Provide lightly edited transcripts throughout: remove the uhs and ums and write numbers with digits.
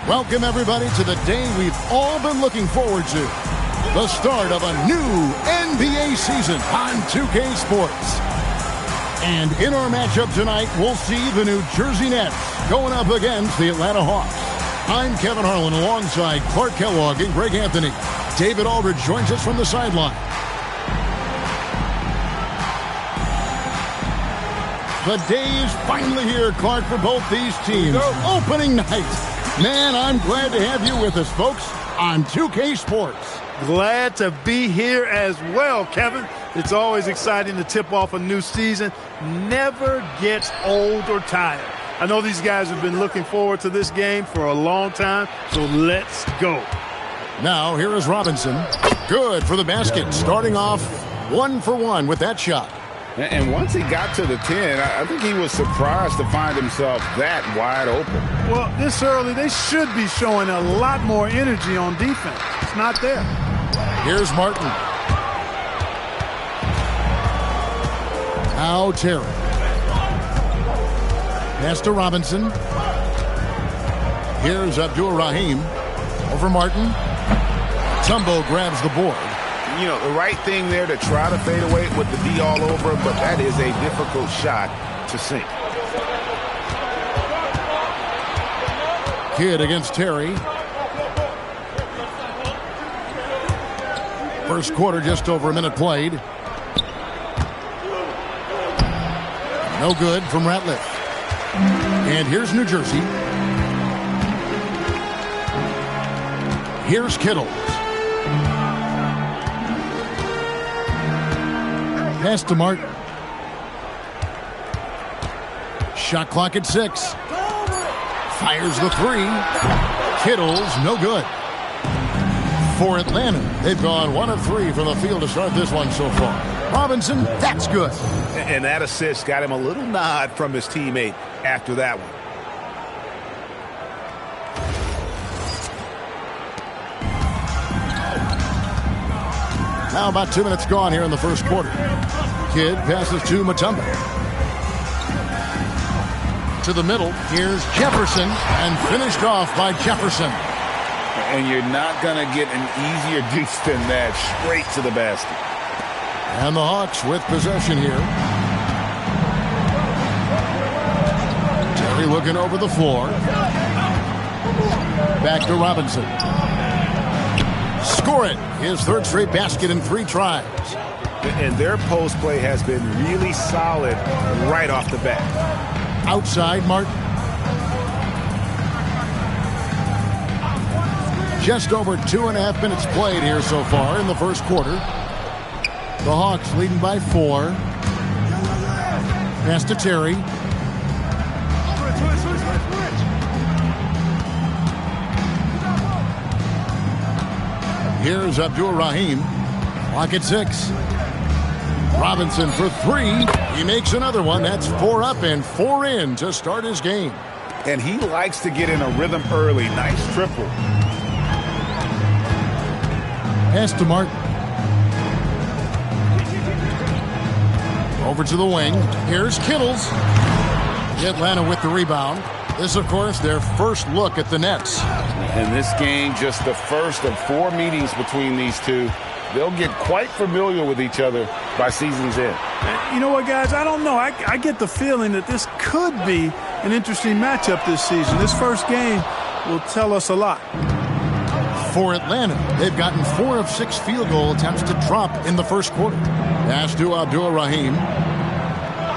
Welcome, everybody, to the day we've all been looking forward to. The start of a new NBA season on 2K Sports. And in our matchup tonight, we'll see the New Jersey Nets going up against the Atlanta Hawks. I'm Kevin Harlan alongside Clark Kellogg and Greg Anthony. David Aldridge joins us from the sideline. The day is finally here, Clark, for both these teams. Opening night. Man, I'm glad to have you with us, folks, on 2K Sports. Glad to be here as well, Kevin. It's always exciting to tip off a new season. Never gets old or tired. I know these guys have been looking forward to this game for a long time, so let's go. Now, here is Robinson. Good for the basket, starting off 1 for 1 with that shot. And once he got to the 10, I think he was surprised to find himself that wide open. Well, this early, they should be showing a lot more energy on defense. It's not there. Here's Martin. Now Terry. Pass to Robinson. Here's Abdul-Rahim. Over Martin. Tumbo grabs the board. You know, the right thing there to try to fade away with the D all over, but that is a difficult shot to sink. Kidd against Terry. First quarter, just over a minute played. No good from Ratliff. And here's New Jersey. Here's Kittle. Pass to Martin. Shot clock at 6. Fires the 3. Kittle's no good. For Atlanta, they've gone 1 of 3 from the field to start this one so far. Robinson, that's good. And that assist got him a little nod from his teammate after that one. Now about 2 minutes gone here in the first quarter. Kidd passes to Mutombo. To the middle, here's Jefferson, and finished off by Jefferson. And you're not going to get an easier deuce than that, straight to the basket. And the Hawks with possession here. Terry looking over the floor. Back to Robinson. Score it. His third straight basket in 3 tries. And their post play has been really solid right off the bat. Outside Martin. Just over 2.5 minutes played here so far in the first quarter. The Hawks leading by 4. Pass to Terry. Here's Abdul-Rahim. Clock at 6. Robinson for 3. He makes another one. That's 4 up and 4 in to start his game. And he likes to get in a rhythm early. Nice triple. Pass to Martin. Over to the wing. Here's Kittles. Atlanta with the rebound. This, of course, their first look at the Nets. And this game, just the first of 4 meetings between these two. They'll get quite familiar with each other by season's end. You know what, guys? I don't know. I get the feeling that this could be an interesting matchup this season. This first game will tell us a lot. For Atlanta, they've gotten 4 of 6 field goal attempts to drop in the first quarter. Pass to Abdul-Rahim.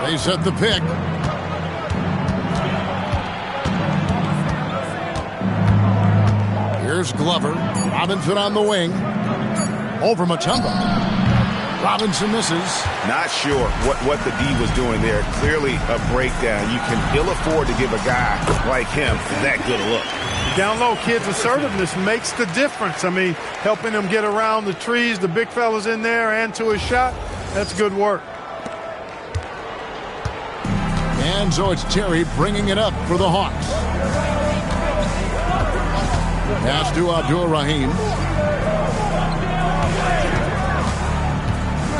They set the pick. Here's Glover. Robinson on the wing. Over Mutombo. Robinson misses. Not sure what the D was doing there. Clearly a breakdown. You can ill afford to give a guy like him that good a look. Down low, Kidd's assertiveness makes the difference. I mean, helping him get around the trees, the big fellas in there, and to his shot. That's good work. And so it's Terry bringing it up for the Hawks. Pass to Abdul-Rahim.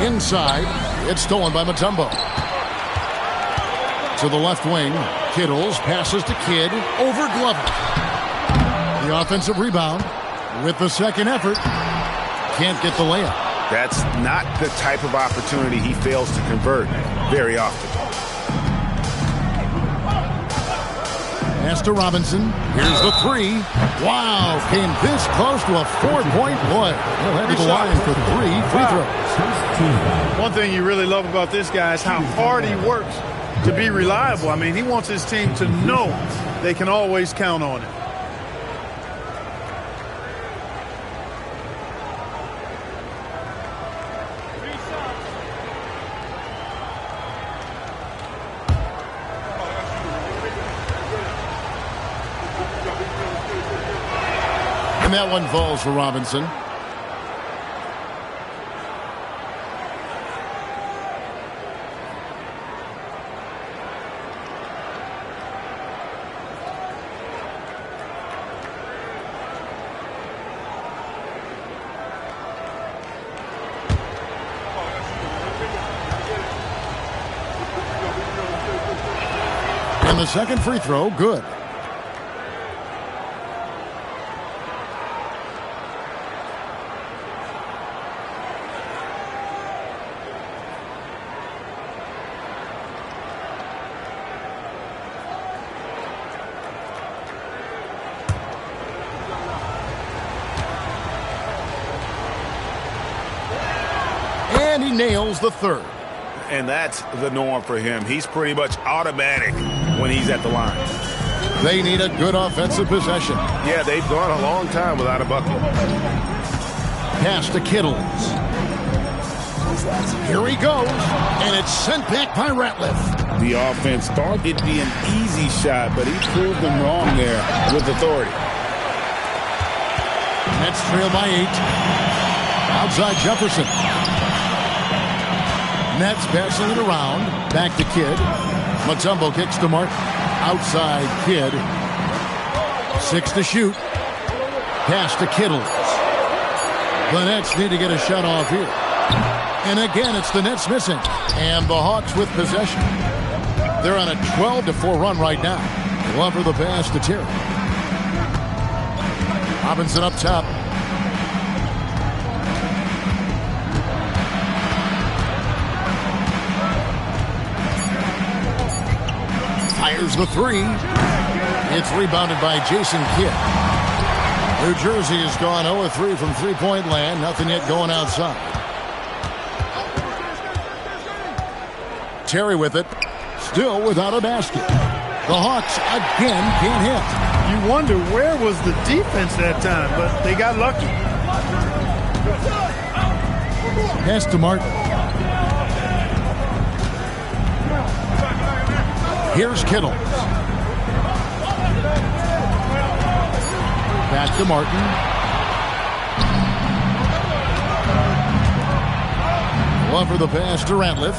Inside, it's stolen by Mutombo. To the left wing, Kittles passes to Kidd over Glover. The offensive rebound with the second effort. Can't get the layup. That's not the type of opportunity he fails to convert very often. Pass to Robinson. Here's the three. Wow, came this close to a 4-point play. He'll head to the line for 3 free throws. One thing you really love about this guy is how hard he works to be reliable. I mean, he wants his team to know they can always count on him. And that one falls for Robinson. And the second free throw, good. And he nails the third. And that's the norm for him. He's pretty much automatic when he's at the line. They need a good offensive possession. Yeah, they've gone a long time without a bucket. Pass to Kittles. Here he goes, and it's sent back by Ratliff. The offense thought it'd be an easy shot, but he proved them wrong there with authority. Nets trail by 8. Outside Jefferson. Nets passing it around. Back to Kidd. Mutombo kicks to Martin. Outside Kidd. 6 to shoot. Pass to Kittles. The Nets need to get a shot off here. And again, it's the Nets missing. And the Hawks with possession. They're on a 12-4 run right now. Glover the pass to Terry. Robinson up top. Fires the three. It's rebounded by Jason Kidd. New Jersey has gone 0-3 from three-point land. Nothing yet going outside. Terry with it. Still without a basket. The Hawks again can't hit. You wonder where was the defense that time, but they got lucky. Pass to Martin. Here's Kittles. Back to Martin. Glover the pass to Ratliff.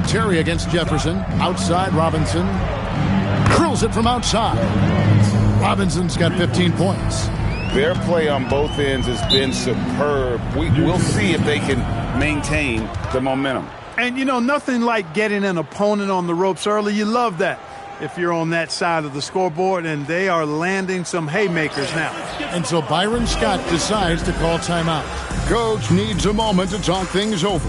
Terry against Jefferson. Outside Robinson. Drills it from outside. Robinson's got 15 points. Their play on both ends has been superb. We'll see if they can maintain the momentum. And, you know, nothing like getting an opponent on the ropes early. You love that if you're on that side of the scoreboard, and they are landing some haymakers now. And so Byron Scott decides to call timeout. Coach needs a moment to talk things over.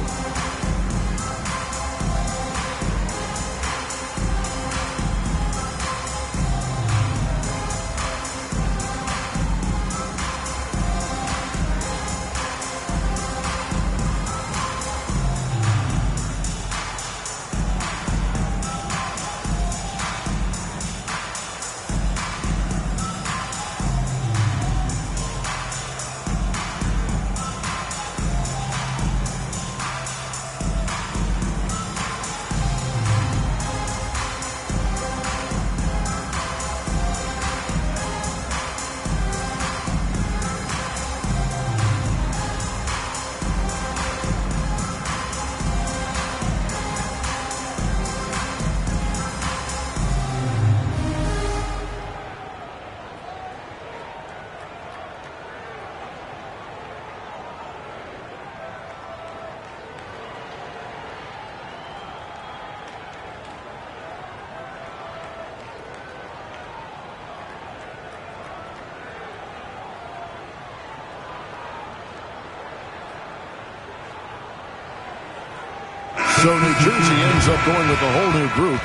So New Jersey ends up going with a whole new group.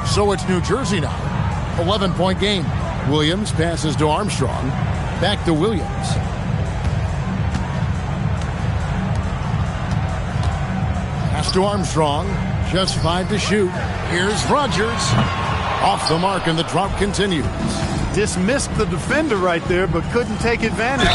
So it's New Jersey now. 11-point game. Williams passes to Armstrong. Back to Williams. Pass to Armstrong. Just 5 to shoot. Here's Rogers. Off the mark, and the drought continues. Dismissed the defender right there, but couldn't take advantage.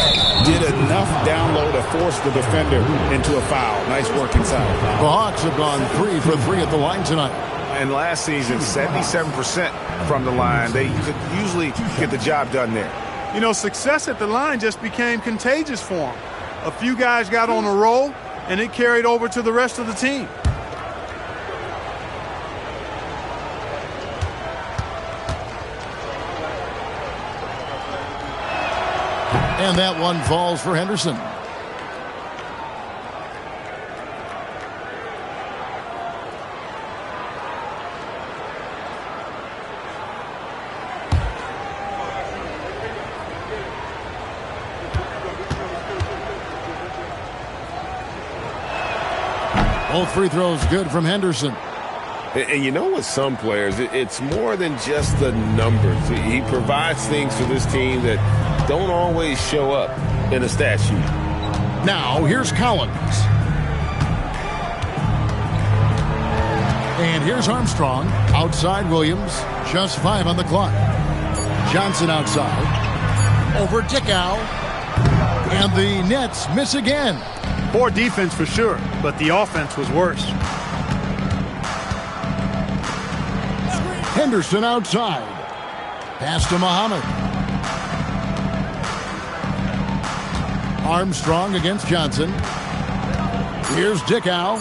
Did enough down low to force the defender into a foul. Nice work inside. The Hawks have gone 3 for 3 at the line tonight. And last season, 77% from the line. They could usually get the job done there. You know, success at the line just became contagious for them. A few guys got on a roll, and it carried over to the rest of the team. And that one falls for Henderson. Both free throws good from Henderson. And you know, with some players, it's more than just the numbers. He provides things for this team that don't always show up in a stat sheet. Now, here's Collins. And here's Armstrong. Outside Williams. Just 5 on the clock. Johnson outside. Over Dickow. And the Nets miss again. Poor defense for sure, but the offense was worse. Henderson outside. Pass to Muhammad. Armstrong against Johnson. Here's Dickow.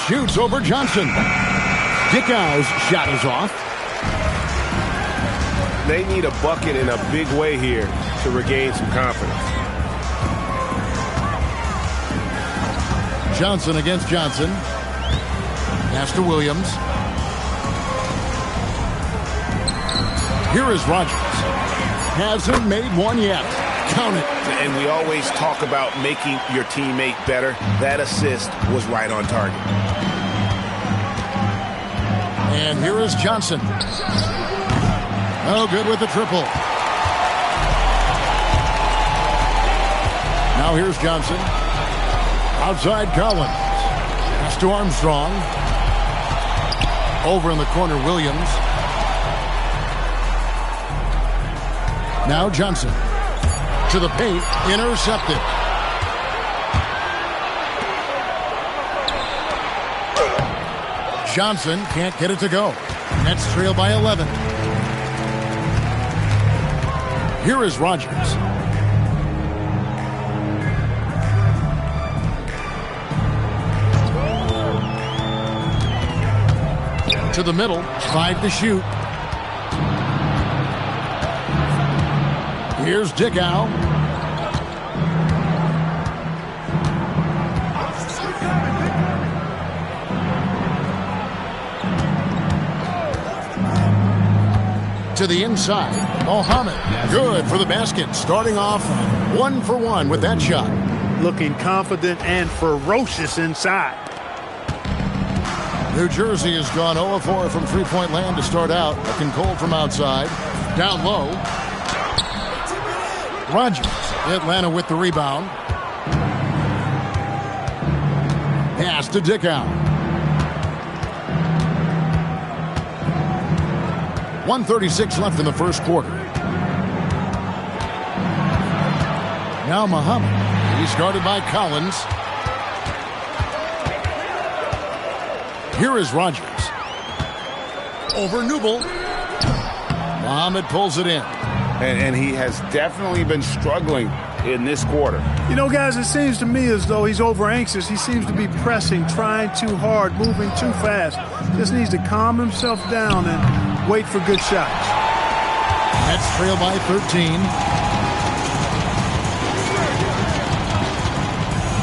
Shoots over Johnson. Dickow's shot is off. They need a bucket in a big way here to regain some confidence. Johnson against Johnson. Pass to Williams. Here is Rogers. Hasn't made one yet. Count it. And we always talk about making your teammate better. That assist was right on target. And here is Johnson. Oh, good with the triple. Now here's Johnson. Outside Collins. Pass to Armstrong. Over in the corner, Williams. Now Johnson. To the paint. Intercepted. Johnson can't get it to go. Nets trail by 11. Here is Rogers. To the middle, 5 to shoot. Here's Dickow. To the inside, Muhammad. Good for the basket. Starting off 1 for 1 with that shot. Looking confident and ferocious inside. New Jersey has gone 0-4 from three-point land to start out. Looking cold from outside. Down low. Rogers. Atlanta with the rebound. Pass to Dickow. 1:36 left in the first quarter. Now Muhammad. He's guarded by Collins. Here is Rogers. Over Newble. Muhammad pulls it in. And he has definitely been struggling in this quarter. You know, guys, it seems to me as though he's over anxious. He seems to be pressing, trying too hard, moving too fast. Just needs to calm himself down and wait for good shots. Nets trail by 13.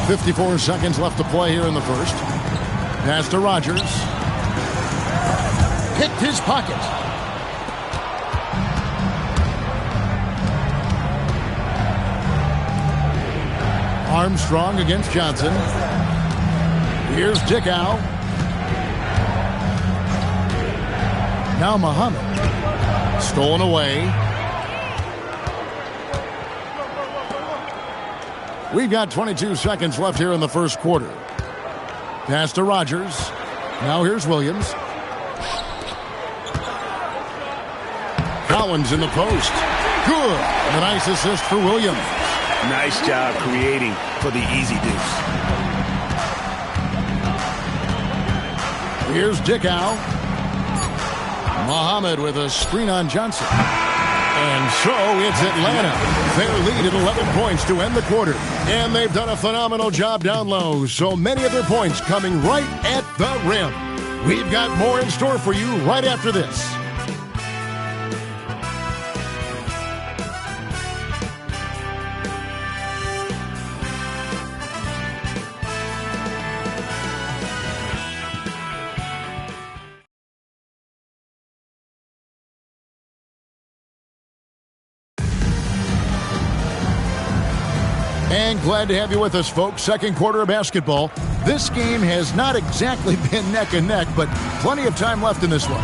54 seconds left to play here in the first. Pass to Rogers. Picked his pocket. Armstrong against Johnson. Here's Dickow. Now Muhammad. Stolen away. We've got 22 seconds left here in the first quarter. Pass to Rogers. Now here's Williams. Collins in the post. Good. A nice assist for Williams. Nice job creating for the easy deuce. Here's Dickow. Muhammad with a screen on Johnson. And so it's Atlanta. Their lead at 11 points to end the quarter. And they've done a phenomenal job down low. So many of their points coming right at the rim. We've got more in store for you right after this. And glad to have you with us, folks. Second quarter of basketball. This game has not exactly been neck and neck, but plenty of time left in this one.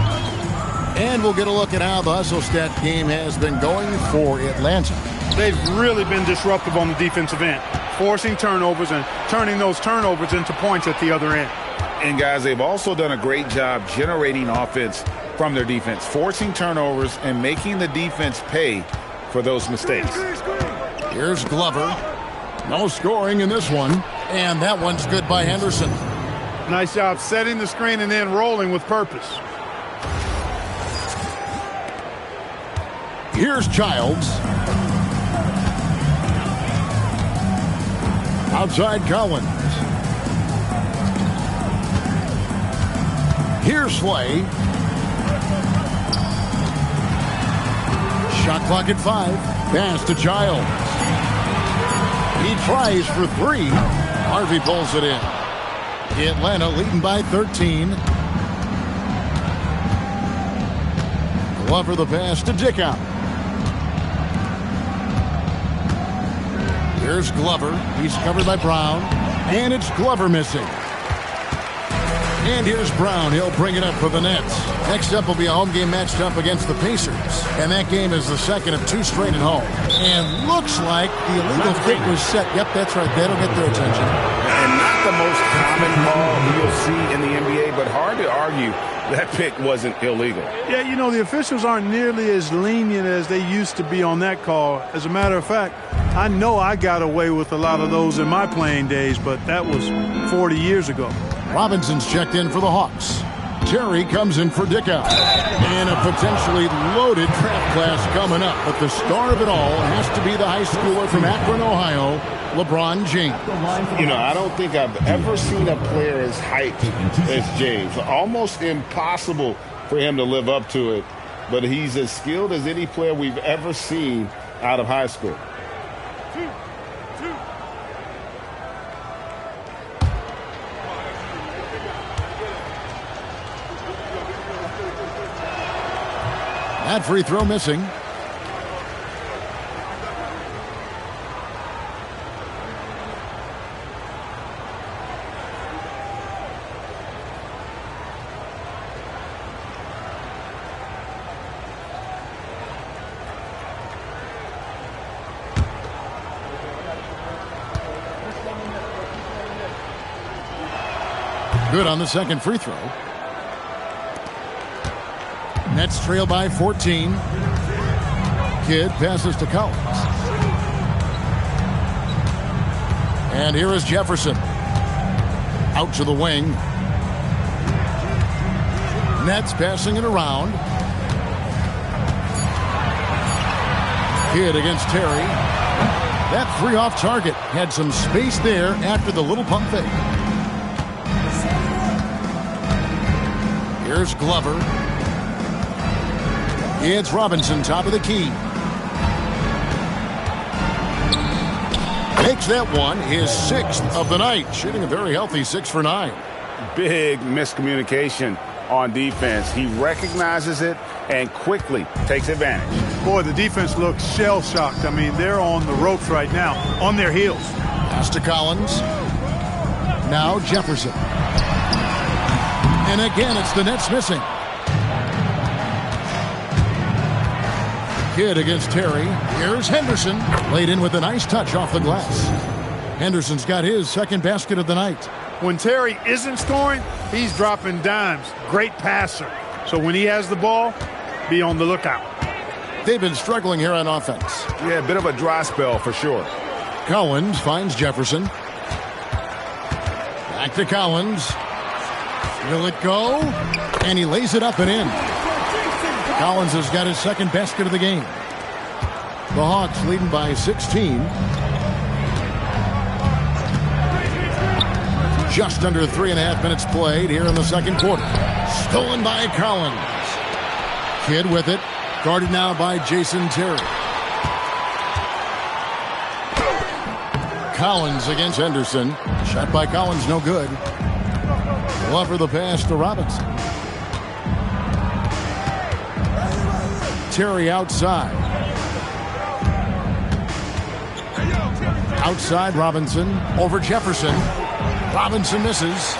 And we'll get a look at how the hustle stat game has been going for Atlanta. They've really been disruptive on the defensive end, forcing turnovers and turning those turnovers into points at the other end. And, guys, they've also done a great job generating offense from their defense, forcing turnovers and making the defense pay for those mistakes. Here's Glover. No scoring in this one. And that one's good by Henderson. Nice job setting the screen and then rolling with purpose. Here's Childs. Outside Collins. Here's Slay. Shot clock at 5. Pass to Childs. He tries for 3. Harvey pulls it in. Atlanta leading by 13. Glover the pass to Dickow. Here's Glover. He's covered by Brown. And it's Glover missing. And here's Brown. He'll bring it up for the Nets. Next up will be a home game matched up against the Pacers. And that game is the second of 2 straight at home. And looks like the illegal kick was set. Yep, that's right. That'll get their attention. And not the most common call you'll see in the NBA, but hard to argue that pick wasn't illegal. Yeah, you know, the officials aren't nearly as lenient as they used to be on that call. As a matter of fact, I know I got away with a lot of those in my playing days, but that was 40 years ago. Robinson's checked in for the Hawks. Terry comes in for Dickow. And a potentially loaded draft class coming up. But the star of it all has to be the high schooler from Akron, Ohio, LeBron James. You know, I don't think I've ever seen a player as hyped as James. Almost impossible for him to live up to it. But he's as skilled as any player we've ever seen out of high school. That free throw missing. Good on the second free throw. Nets trail by 14. Kidd passes to Collins. And here is Jefferson. Out to the wing. Nets passing it around. Kidd against Terry. That 3 off target had some space there after the little pump fake. Here's Glover. It's Robinson, top of the key. makes that one his 6th of the night, shooting a very healthy 6 for 9. Big miscommunication on defense. He recognizes it and quickly takes advantage. Boy, the defense looks shell-shocked. I mean, they're on the ropes right now, on their heels. Pass to Collins. Now Jefferson. And again, it's the Nets missing. Kidd against Terry. Here's Henderson. Laid in with a nice touch off the glass. Henderson's got his 2nd basket of the night. When Terry isn't scoring, he's dropping dimes. Great passer. So when he has the ball, be on the lookout. They've been struggling here on offense. Yeah, a bit of a dry spell for sure. Collins finds Jefferson. Back to Collins. Will it go? And he lays it up and in. Collins has got his 2nd basket of the game. The Hawks leading by 16. Just under 3.5 minutes played here in the 2nd quarter. Stolen by Collins. Kidd with it. Guarded now by Jason Terry. Collins against Henderson. Shot by Collins, no good. Glover the pass to Robinson. Terry outside. Outside Robinson. Over Jefferson. Robinson misses.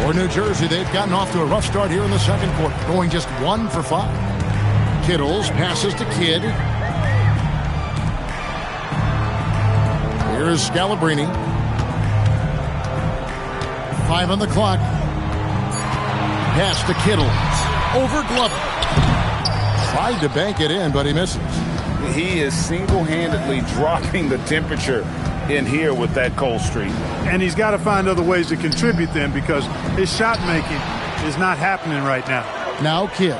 For New Jersey, they've gotten off to a rough start here in the 2nd quarter. Going just 1 for 5. Kittles passes to Kidd. Here's Scalabrine. 5 on the clock. Pass to Kittles. Over Glover. Tried to bank it in, but he misses. He is single-handedly dropping the temperature in here with that cold streak. And he's got to find other ways to contribute then, because his shot making is not happening right now. Now Kidd.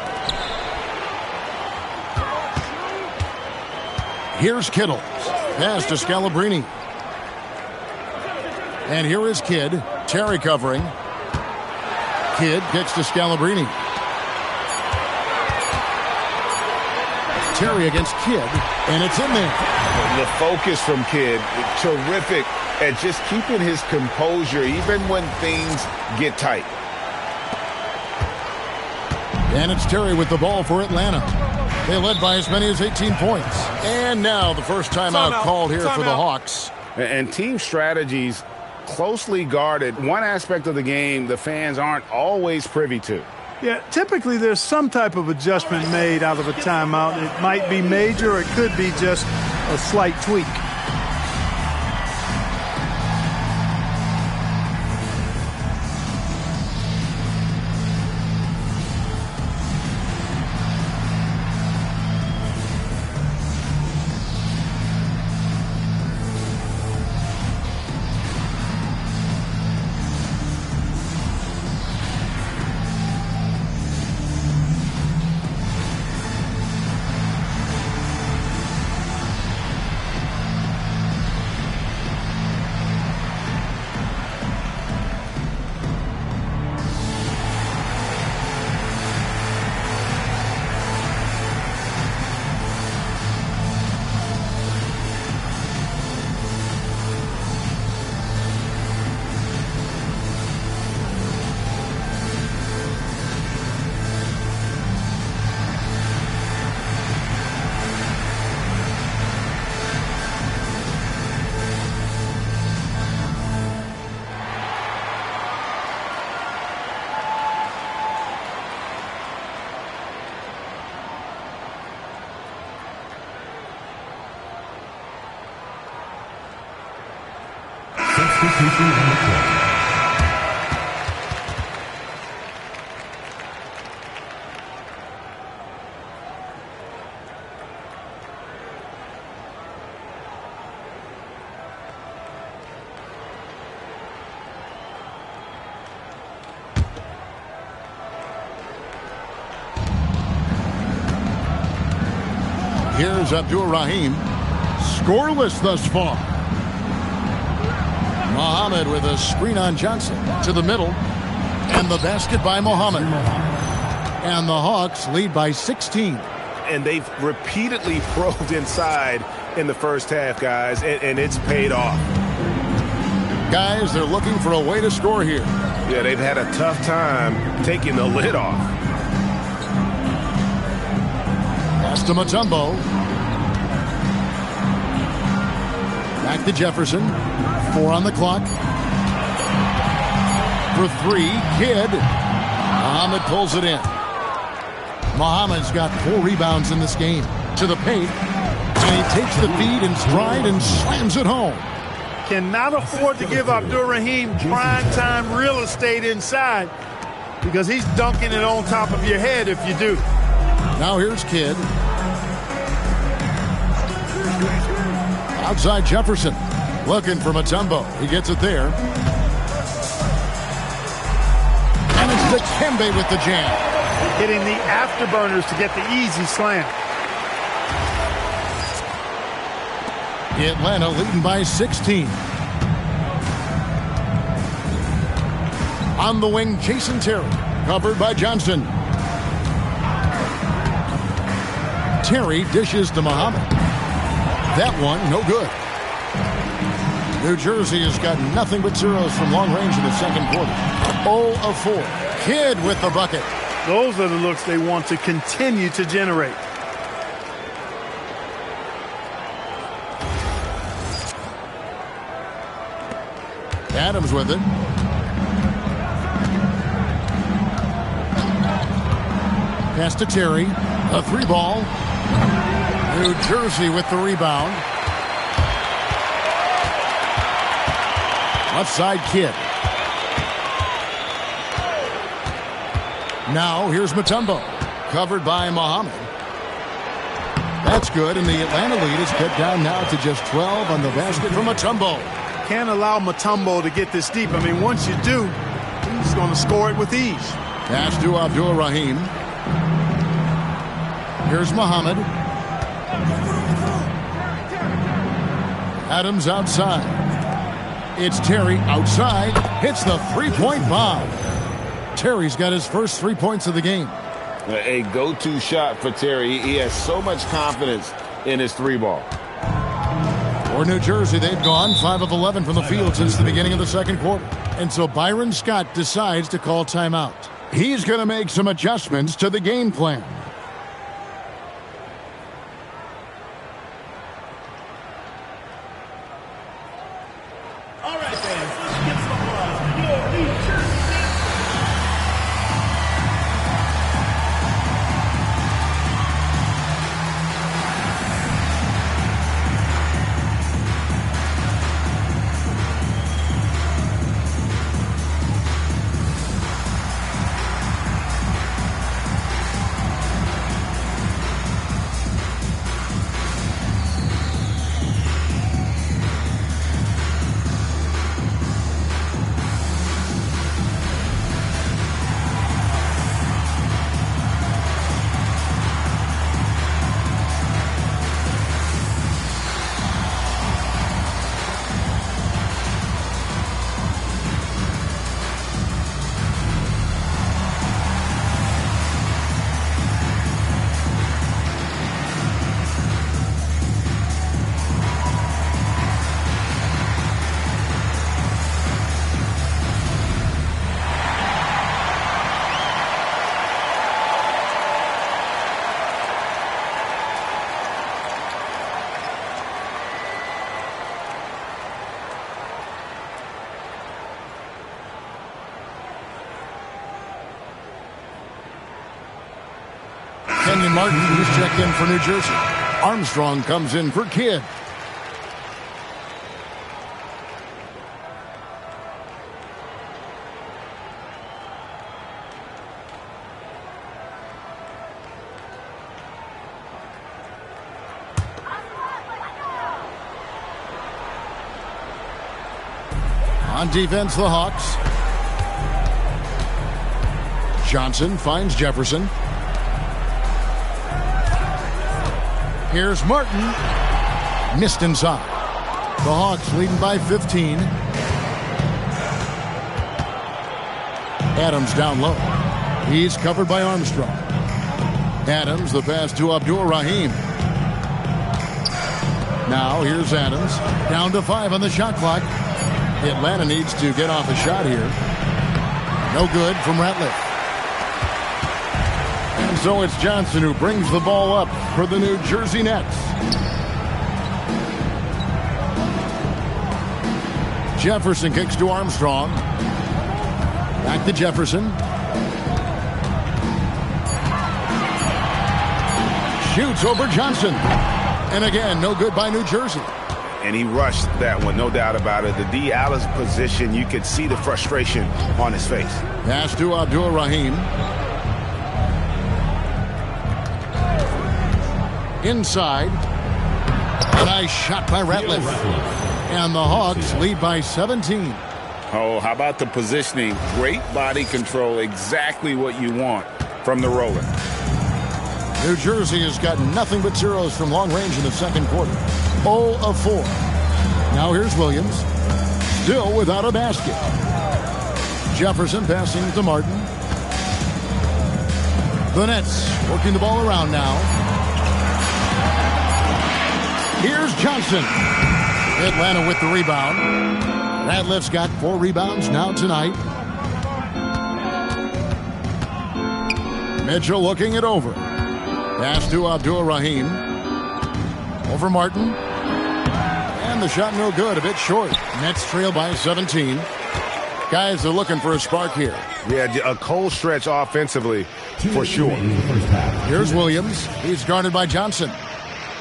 Here's Kittles. Pass to Scalabrine. And here is Kidd. Terry covering. Kidd kicks to Scalabrine. Terry against Kidd, and it's in there. The focus from Kidd, terrific at just keeping his composure even when things get tight. And it's Terry with the ball for Atlanta. They led by as many as 18 points. And now the first timeout called here for the Hawks. And team strategies closely guarded. One aspect of the game the fans aren't always privy to. Yeah, typically there's some type of adjustment made out of a timeout. It might be major, or it could be just a slight tweak. Substitution on the court. Here's Abdur-Rahim. Scoreless thus far. Muhammad with a screen on Johnson to the middle. And the basket by Muhammad. And the Hawks lead by 16. And they've repeatedly probed inside in the first half, guys, and it's paid off. Guys, they're looking for a way to score here. Yeah, they've had a tough time taking the lid off. Pass to Mutombo. Back to Jefferson. 4 on the clock. For 3, Kidd. Muhammad pulls it in. Muhammad's got 4 rebounds in this game. To the paint. And he takes the feed in stride and slams it home. Cannot afford to give Abdur-Rahim prime-time real estate inside because he's dunking it on top of your head if you do. Now here's Kidd. Outside Jefferson. Looking for Mutombo. He gets it there. And it's Dikembe with the jam. Hitting the afterburners to get the easy slam. Atlanta leading by 16. On the wing, Jason Terry. Covered by Johnson. Terry dishes to Muhammad. That one, no good. New Jersey has got nothing but zeros from long range in the second quarter. 0 of 4. Kidd with the bucket. Those are the looks they want to continue to generate. Adams with it. Pass to Terry. A 3-ball. New Jersey with the rebound. Left side Kidd. Now here's Mutombo. Covered by Muhammad. That's good, and the Atlanta lead is cut down now to just 12 on the basket from Mutombo. Can't allow Mutombo to get this deep. I mean, once you do, he's going to score it with ease. Pass to Abdur-Rahim. Here's Muhammad. Adams outside. It's Terry outside. Hits the three-point bomb. Terry's got his first 3 points of the game. A go-to shot for Terry. He has so much confidence in his 3-ball. For New Jersey, they've gone 5 of 11 from the field since the beginning of the second quarter. And so Byron Scott decides to call timeout. He's going to make some adjustments to the game plan. All right, fans, let's give some applause to your New Jersey. Kenyon Martin, who's checked in for New Jersey. Armstrong comes in for Kidd. On defense, the Hawks. Johnson finds Jefferson. Here's Martin. Missed inside. The Hawks leading by 15. Adams down low. He's covered by Armstrong. Adams, the pass to Abdur-Rahim. Now here's Adams. Down to 5 on the shot clock. Atlanta needs to get off a shot here. No good from Ratliff. And so it's Johnson who brings the ball up for the New Jersey Nets. Jefferson kicks to Armstrong. Back to Jefferson. Shoots over Johnson. And again, no good by New Jersey. And he rushed that one, no doubt about it. The D. Allen's position, you could see the frustration on his face. Pass to Abdul-Rahim. Inside. A nice shot by Ratliff. And the Hawks lead by 17. Oh, how about the positioning? Great body control, exactly what you want from the roller. New Jersey has got nothing but zeros from long range in the second quarter. 0 of 4. Now here's Williams. Still without a basket. Jefferson passing to Martin. The Nets working the ball around now. Here's Johnson. Atlanta with the rebound. Ratliff's got 4 rebounds now tonight. Mitchell looking it over. Pass to Abdul-Rahim. Over Martin. And the shot no good, a bit short. Nets trail by 17. Guys are looking for a spark here. Yeah, a cold stretch offensively for sure. Here's Williams. He's guarded by Johnson.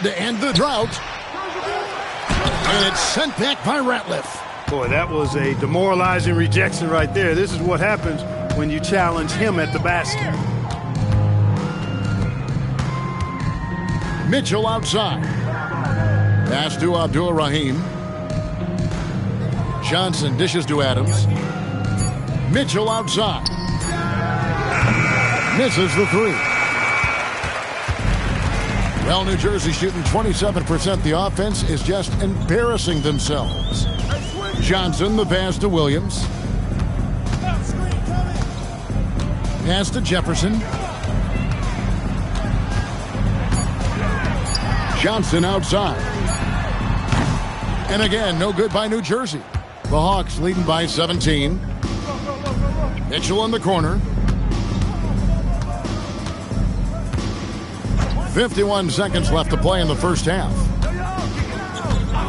To end the drought. And it's sent back by Ratliff. Boy, that was a demoralizing rejection right there. This is what happens when you challenge him at the basket. Mitchell outside. Pass to Abdul-Rahim. Johnson dishes to Adams. Mitchell outside. Misses the 3. Well, New Jersey shooting 27%. The offense is just embarrassing themselves. Johnson, the pass to Williams. Pass to Jefferson. Johnson outside. And again, no good by New Jersey. The Hawks leading by 17. Mitchell in the corner. 51 seconds left to play in the first half.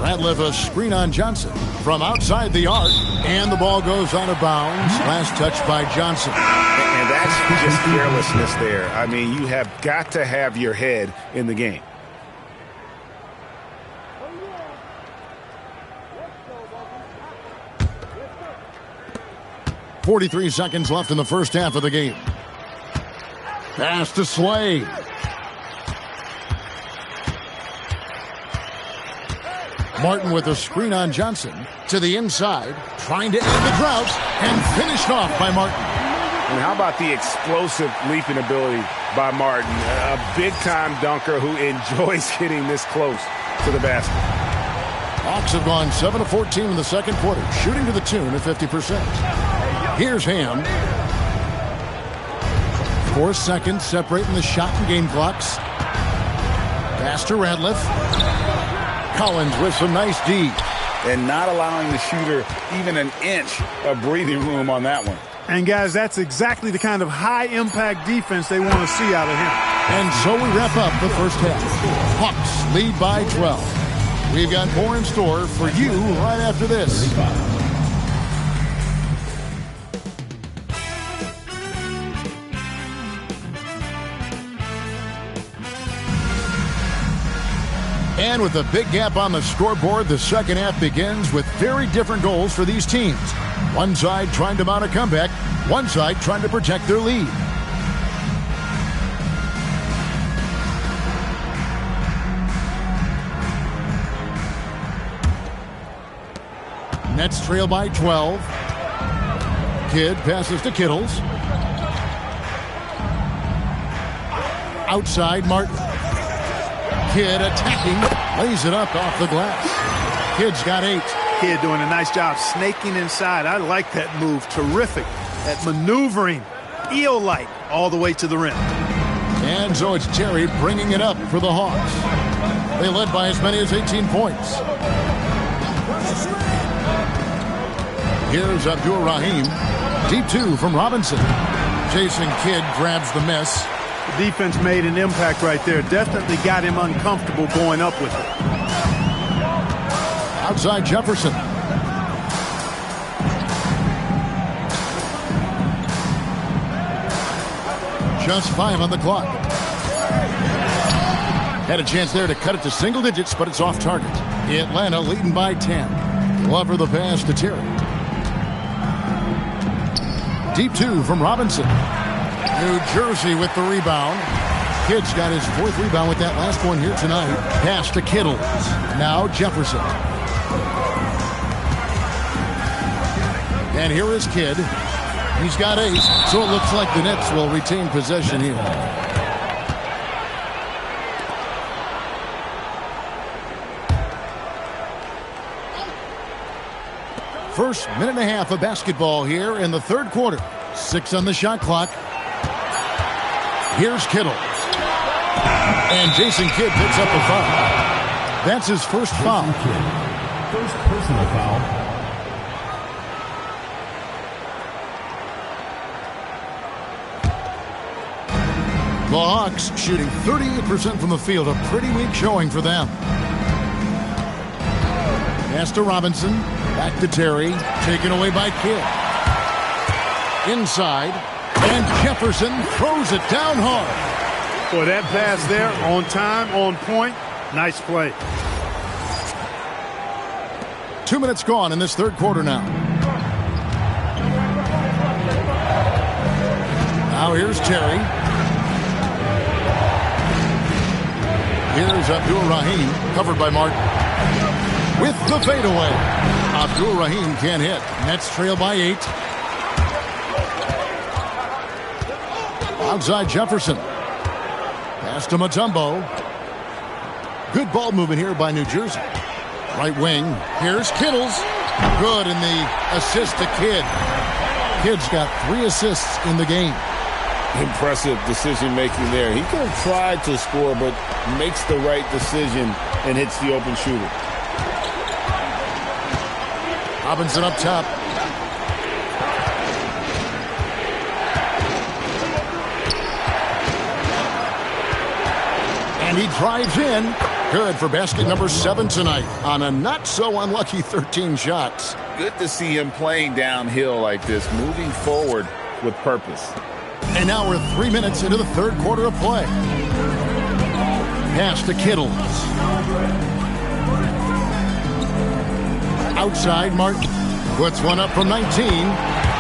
Ratliff a screen on Johnson from outside the arc. And the ball goes out of bounds. Last touch by Johnson. And that's just carelessness there. I mean, you have got to have your head in the game. 43 seconds left in the first half of the game. Pass to Slade. Martin with a screen on Johnson to the inside, trying to end the drought, and finished off by Martin. And how about the explosive leaping ability by Martin? A big-time dunker who enjoys hitting this close to the basket. Hawks have gone 7 of 14 in the second quarter, shooting to the tune of 50%. Here's Ham. 4 seconds separating the shot and game clocks. Pass to Ratliff. Collins with some nice D. And not allowing the shooter even an inch of breathing room on that one. And, guys, that's exactly the kind of high-impact defense they want to see out of him. And so we wrap up the first half. Hawks lead by 12. We've got more in store for you right after this. And with a big gap on the scoreboard, the second half begins with very different goals for these teams. One side trying to mount a comeback, one side trying to protect their lead. Nets trail by 12. Kidd passes to Kittles. Outside, Martin. Kidd attacking, lays it up off the glass. Kidd's got 8. Kidd doing a nice job snaking inside. I like that move. Terrific at maneuvering, eel-like, all the way to the rim. And so it's Terry bringing it up for the Hawks. They led by as many as 18 points. Here's Abdur-Rahim. Deep 2 from Robinson. Jason Kidd grabs the miss. The defense made an impact right there. Definitely got him uncomfortable going up with it. Outside Jefferson. Just 5 on the clock. Had a chance there to cut it to single digits, but it's off target. Atlanta leading by 10. Glover the pass to Terry. Deep 2 from Robinson. New Jersey with the rebound. Kidd's got his 4th rebound with that last one here tonight. Pass to Kittle. Now Jefferson. And here is Kidd. He's got 8, so it looks like the Nets will retain possession here. First minute and a half of basketball here in the 3rd quarter. 6 on the shot clock. Here's Kittle. And Jason Kidd picks up a foul. That's his first foul. First personal foul. The Hawks shooting 38% from the field. A pretty weak showing for them. Pass to Robinson. Back to Terry. Taken away by Kidd. Inside. And Jefferson throws it down hard. Boy, that pass there, on time, on point. Nice play. 2 minutes gone in this 3rd quarter now. Now here's Terry. Here's Abdur-Rahim, covered by Martin. With the fadeaway. Abdur-Rahim can't hit. Nets trail by 8. Outside Jefferson. Pass to Mutombo. Good ball movement here by New Jersey. Right wing. Here's Kittles. Good in the assist to Kidd. Kidd's got 3 assists in the game. Impressive decision-making there. He could have tried to score, but makes the right decision and hits the open shooter. Robinson up top. And he drives in. Good for basket number 7 tonight on a not-so-unlucky 13 shots. Good to see him playing downhill like this, moving forward with purpose. And now we're 3 minutes into the 3rd quarter of play. Pass to Kittle. Outside, Martin puts one up from 19.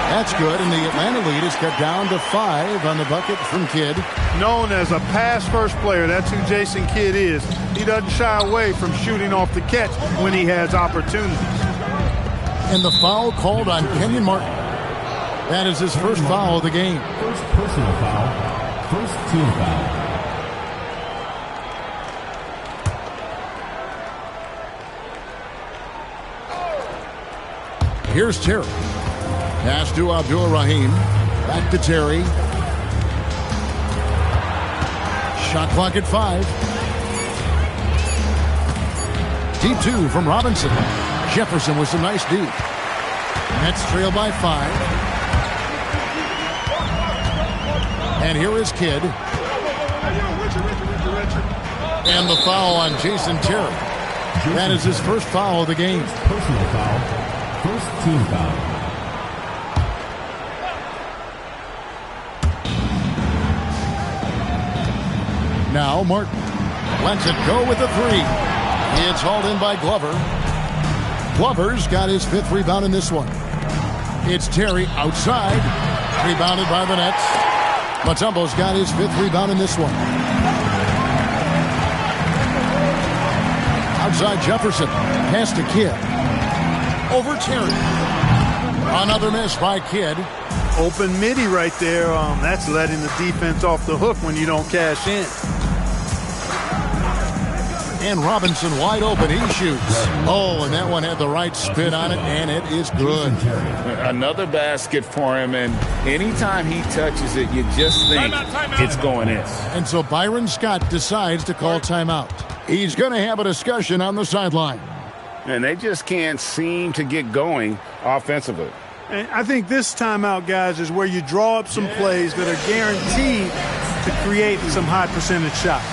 That's good, and the Atlanta lead is cut down to 5 on the bucket from Kidd. Known as a pass-first player, that's who Jason Kidd is. He doesn't shy away from shooting off the catch when he has opportunities. And the foul called on Kenyon Martin. That is his first foul of the game. First personal foul. First team foul. Here's Terry. Pass to Abdur-Rahim. Back to Terry. Shot clock at 5. Deep 2 from Robinson. Jefferson with some nice deep. Nets trail by 5. And here is Kidd. And the foul on Jason Terry. That is his first foul of the game. Personal foul. First team foul. Now Martin lets it go with the 3. It's hauled in by Glover. Glover's got his 5th rebound in this one. It's Terry outside. Rebounded by the Nets. Mutombo's got his 5th rebound in this one. Outside Jefferson. Pass to Kidd. Over Terry. Another miss by Kidd. Open midi right there. That's letting the defense off the hook when you don't cash in. And Robinson wide open. He shoots. Oh, and that one had the right spin on it, and it is good. Another basket for him, and anytime he touches it, you just think it's going in. And so Byron Scott decides to call timeout. He's going to have a discussion on the sideline. And they just can't seem to get going offensively. And I think this timeout, guys, is where you draw up some plays that are guaranteed to create some high percentage shots.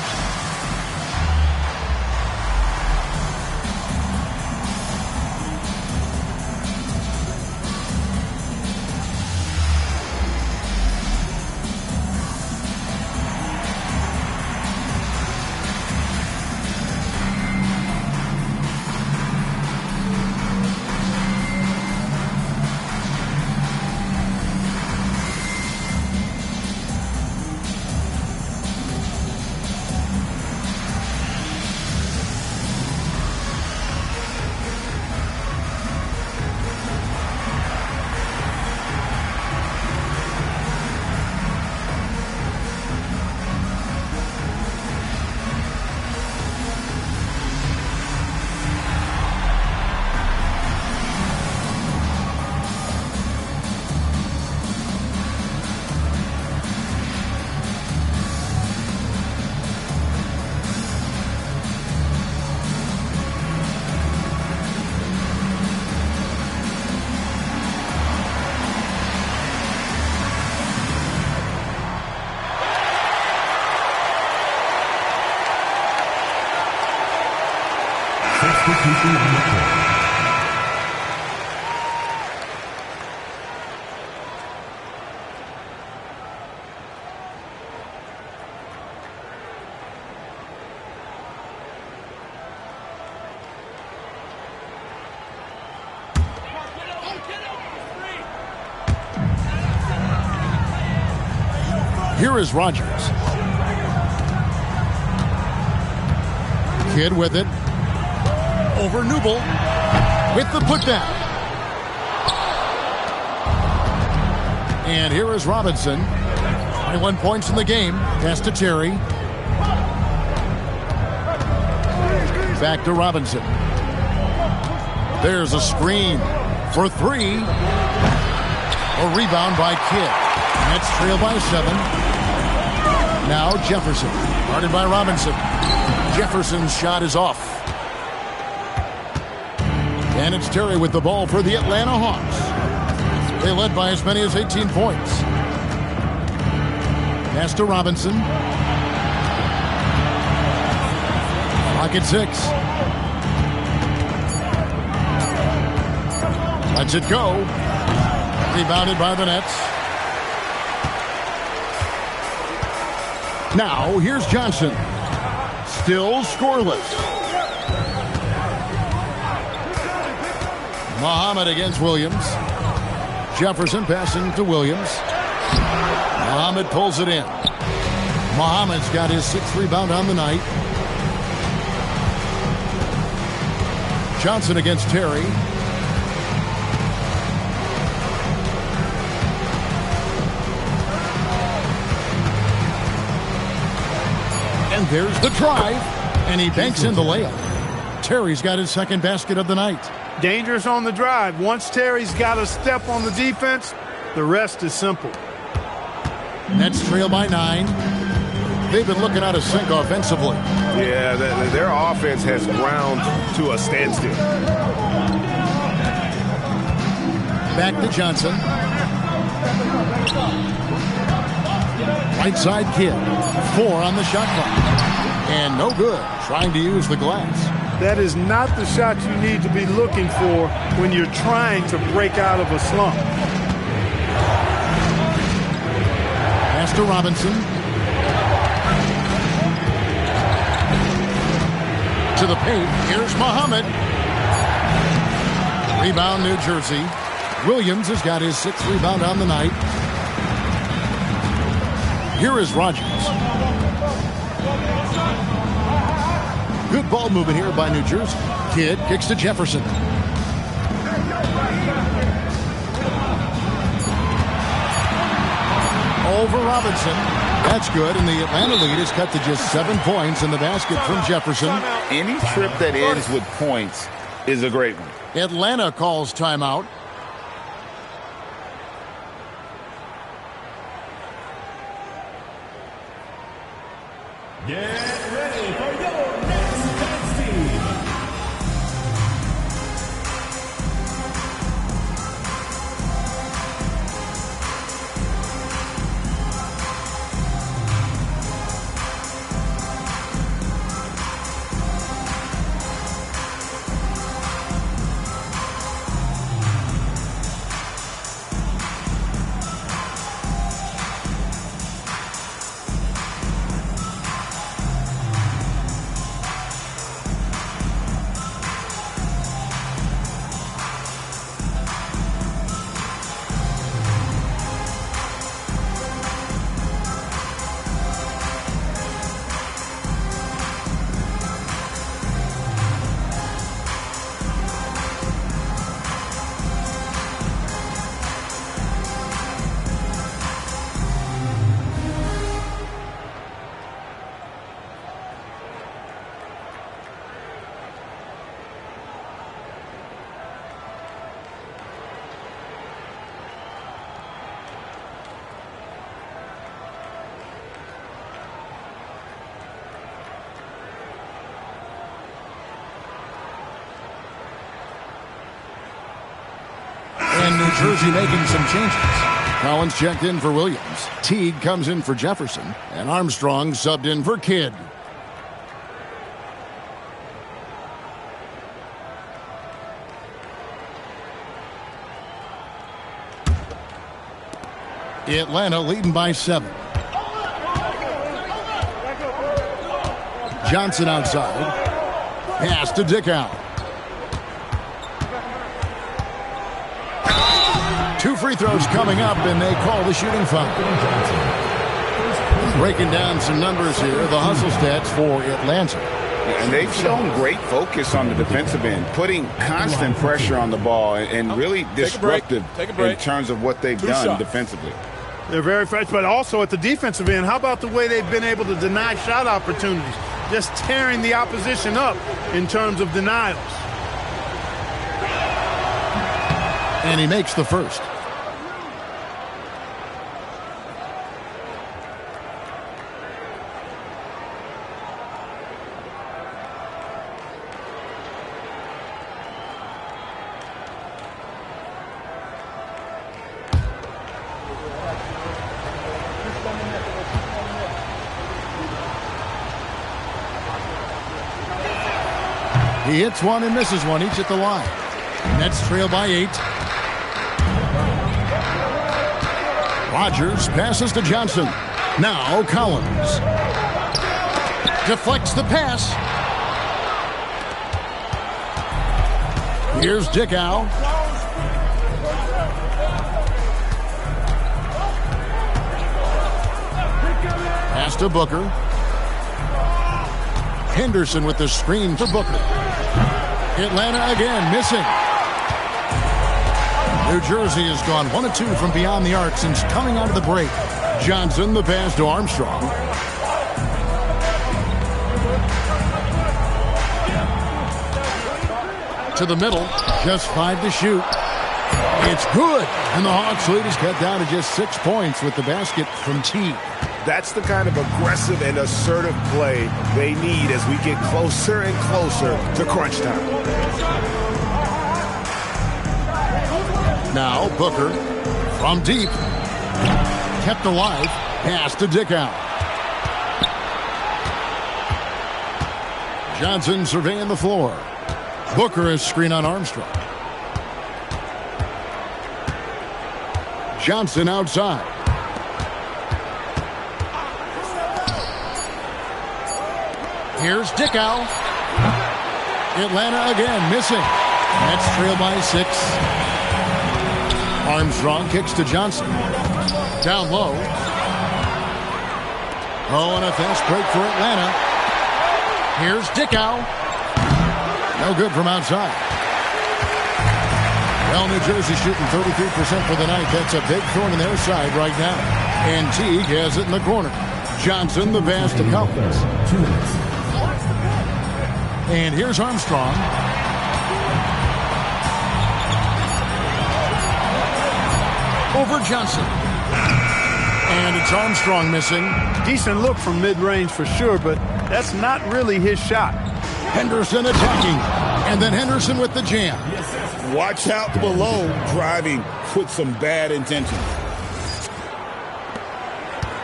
Here is Rogers. Kidd with it. Over Newble. With the putback. And here is Robinson. 21 points in the game. Pass to Terry. Back to Robinson. There's a screen for three. A rebound by Kidd. Nets trail by 7. Now Jefferson, guarded by Robinson. Jefferson's shot is off. And it's Terry with the ball for the Atlanta Hawks. They led by as many as 18 points. Pass to Robinson. Clock at 6. Lets it go. Rebounded by the Nets. Now, here's Johnson. Still scoreless. Muhammad against Williams. Jefferson passing to Williams. Muhammad pulls it in. Muhammad's got his 6th rebound on the night. Johnson against Terry. And there's the drive, and he banks in the layup. Terry's got his 2nd basket of the night. Dangerous on the drive. Once Terry's got a step on the defense, the rest is simple. Nets trail by 9. They've been looking out of sync offensively. Yeah, their offense has ground to a standstill. Back to Johnson. Right side Kidd. 4 on the shot clock. And no good. Trying to use the glass. That is not the shot you need to be looking for when you're trying to break out of a slump. Pass to Robinson. To the paint. Here's Muhammad. Rebound, New Jersey. Williams has got his 6th rebound on the night. Here is Rogers. Good ball movement here by New Jersey. Kidd kicks to Jefferson. Over Robinson. That's good, and the Atlanta lead is cut to just 7 points in the basket from Jefferson. Any trip that ends with points is a great one. Atlanta calls timeout. Get ready for your next dance team. And New Jersey making some changes. Collins checked in for Williams. Teague comes in for Jefferson. And Armstrong subbed in for Kidd. Atlanta leading by 7. Johnson outside. Pass to Dickow. 2 free throws coming up, and they call the shooting foul. Breaking down some numbers here, the hustle stats for Atlanta. And they've shown great focus on the defensive end, putting constant pressure on the ball and really disruptive in terms of what they've done defensively. They're very fresh, but also at the defensive end, how about the way they've been able to deny shot opportunities? Just tearing the opposition up in terms of denials. And he makes the first. He hits one and misses one, each at the line. Nets trail by 8. Rodgers passes to Johnson. Now Collins. Deflects the pass. Here's Dickow. Pass to Booker. Henderson with the screen for Booker. Atlanta again missing. New Jersey has gone 1 of 2 from beyond the arc since coming out of the break. Johnson, the pass to Armstrong. To the middle, just 5 to shoot. It's good, and the Hawks lead is cut down to just 6 points with the basket from Teague. That's the kind of aggressive and assertive play they need as we get closer and closer to crunch time. Now Booker from deep. Kept alive. Pass to Dickow. Johnson surveying the floor. Booker is screen on Armstrong. Johnson outside. Here's Dickow. Atlanta again missing. Nets trail by 6. Armstrong kicks to Johnson. Down low. Oh, and a fast break for Atlanta. Here's Dickow. No good from outside. Well, New Jersey shooting 33% for the night. That's a big thorn in their side right now. And Teague has it in the corner. Johnson, the pass to Collins. And here's Armstrong. Over Johnson. And it's Armstrong missing. Decent look from mid-range for sure, but that's not really his shot. Henderson attacking. And then Henderson with the jam. Watch out below, driving with some bad intentions.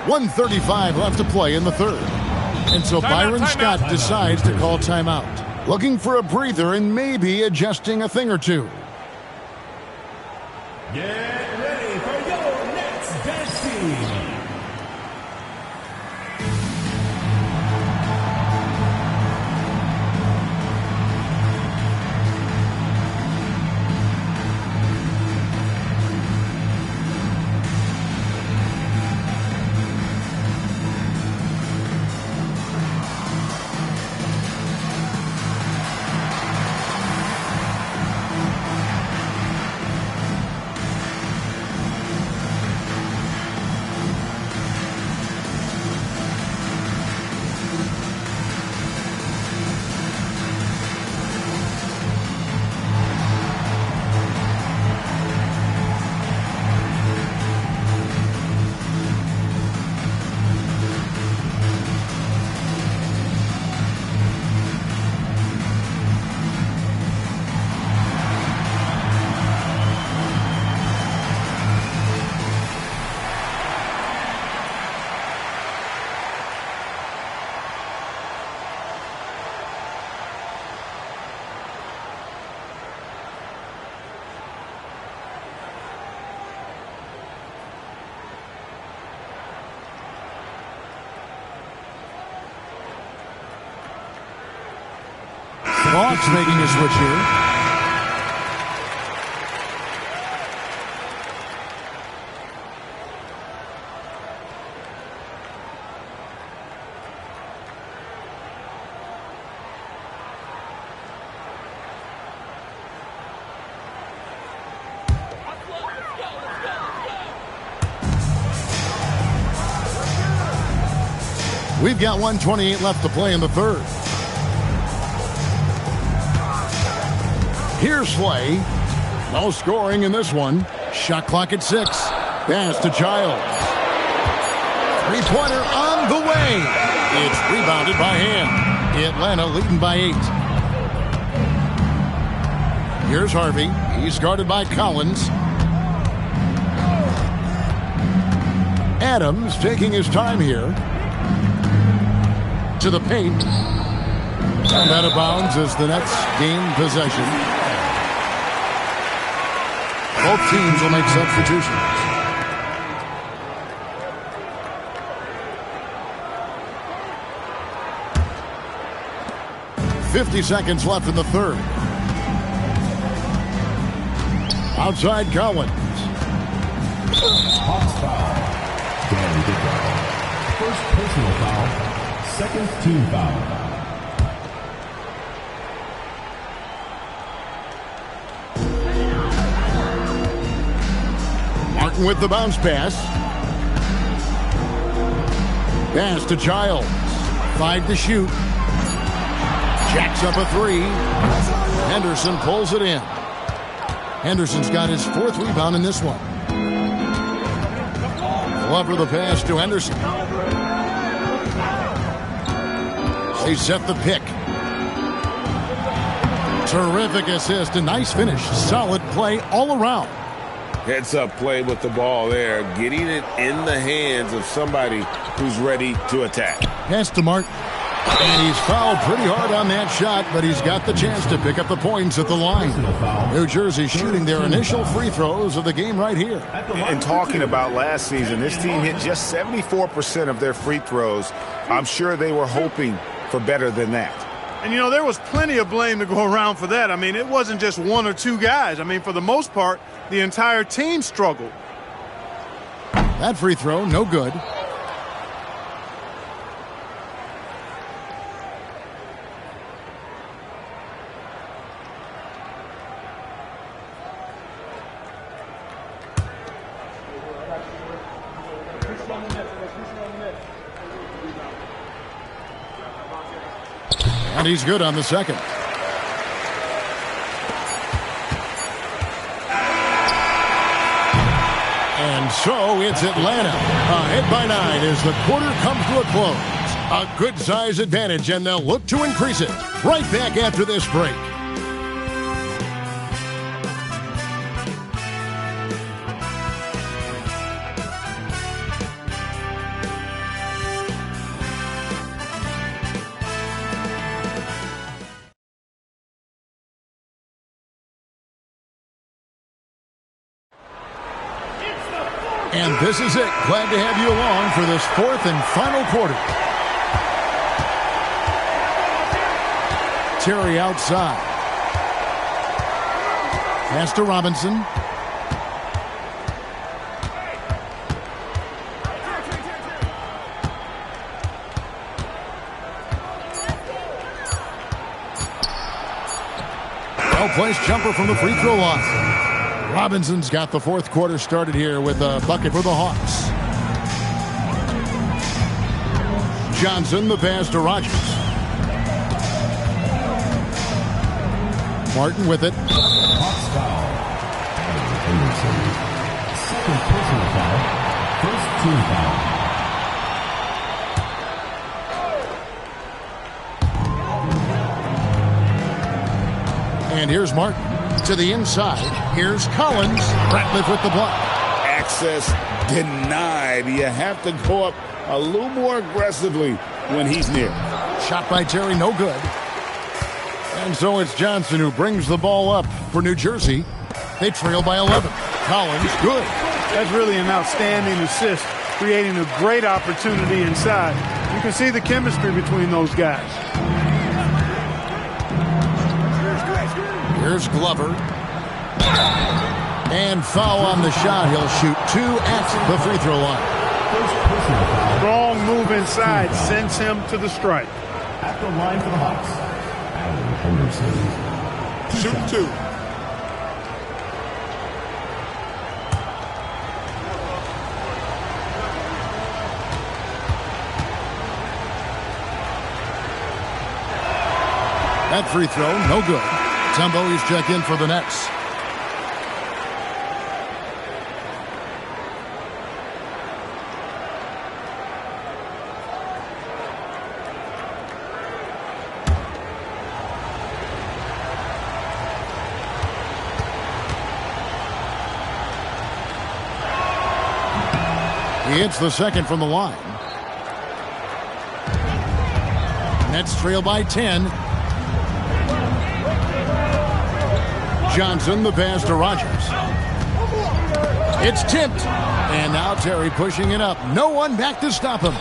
1:35 left to play in the third. And so Byron Scott decides to call timeout. Looking for a breather and maybe adjusting a thing or two. Get ready for your next dance team. Hawks making a switch here. We've got 1:28 left to play in the third. Here's Slay. No scoring in this one. Shot clock at 6. Pass to Childs. Three-pointer on the way. It's rebounded by Hand. Atlanta leading by 8. Here's Harvey. He's guarded by Collins. Adams taking his time here. To the paint. And out of bounds as the Nets gain possession. Both teams will make substitutions. .50 seconds left in the third. Outside Collins. Hawks foul. Danny Dickey. First personal foul. Second team foul. Martin with the bounce pass. Pass to Childs. 5 to shoot. Jacks up a 3. Henderson pulls it in. Henderson's got his 4th rebound in this one. Glover the pass to Henderson. They set the pick. Terrific assist. A nice finish. Solid play all around. Heads-up play with the ball there, getting it in the hands of somebody who's ready to attack. Pass to Martin. And he's fouled pretty hard on that shot, but he's got the chance to pick up the points at the line. New Jersey shooting their initial free throws of the game right here. And talking about last season, this team hit just 74% of their free throws. I'm sure they were hoping for better than that. And, you know, there was plenty of blame to go around for that. I mean, it wasn't just one or two guys. I mean, for the most part, the entire team struggled. That free throw, no good. And he's good on the second. And so it's Atlanta ahead by 9 as the quarter comes to a close. A good size advantage, and they'll look to increase it. Right back after this break. And this is it. Glad to have you along for this fourth and final quarter. Terry outside. Pass to Robinson. Well-placed jumper from the free throw line. Robinson's got the fourth quarter started here with a bucket for the Hawks. Johnson, the pass to Rogers. Martin with it. Hawks foul. Anderson. Second personal foul. First team foul. And here's Martin to the inside. Here's Collins. Ratliff with the block. Access denied. You have to go up a little more aggressively when he's near. Shot by Terry, no good. And so it's Johnson who brings the ball up for New Jersey. They trail by 11. Collins, good. That's really an outstanding assist, creating a great opportunity inside. You can see the chemistry between those guys. Here's Glover. And foul on the shot. He'll shoot 2 at the free throw line. Strong move inside sends him to the stripe. At the line for the Hawks. Henderson. Shoot 2. That free throw, no good. Tembo is checked in for the Nets. He hits the second from the line. Nets trail by 10. Johnson, the pass to Rogers. It's tipped. And now Terry pushing it up. No one back to stop him.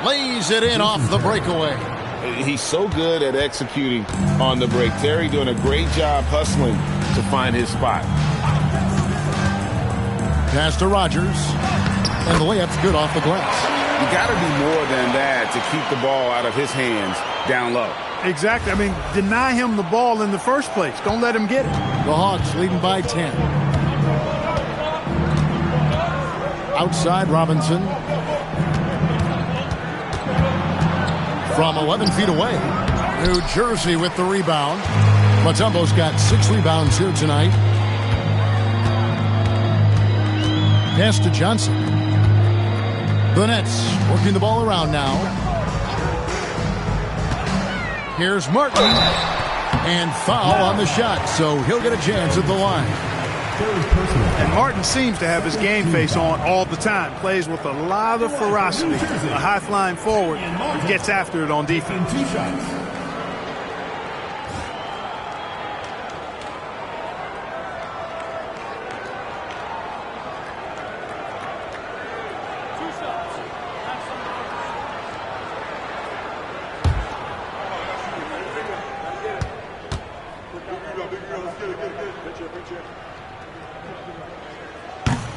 Lays it in off the breakaway. He's so good at executing on the break. Terry doing a great job hustling to find his spot. Pass to Rogers. And the layup's good off the glass. You got to do more than that to keep the ball out of his hands down low. Exactly. I mean, deny him the ball in the first place. Don't let him get it. The Hawks leading by 10. Outside, Robinson. From 11 feet away. New Jersey with the rebound. Mutombo's got 6 rebounds here tonight. Pass to Johnson. The Nets working the ball around now. Here's Martin. And foul on the shot, so he'll get a chance at the line. And Martin seems to have his game face on all the time. Plays with a lot of ferocity. A high-flying forward. Gets after it on defense.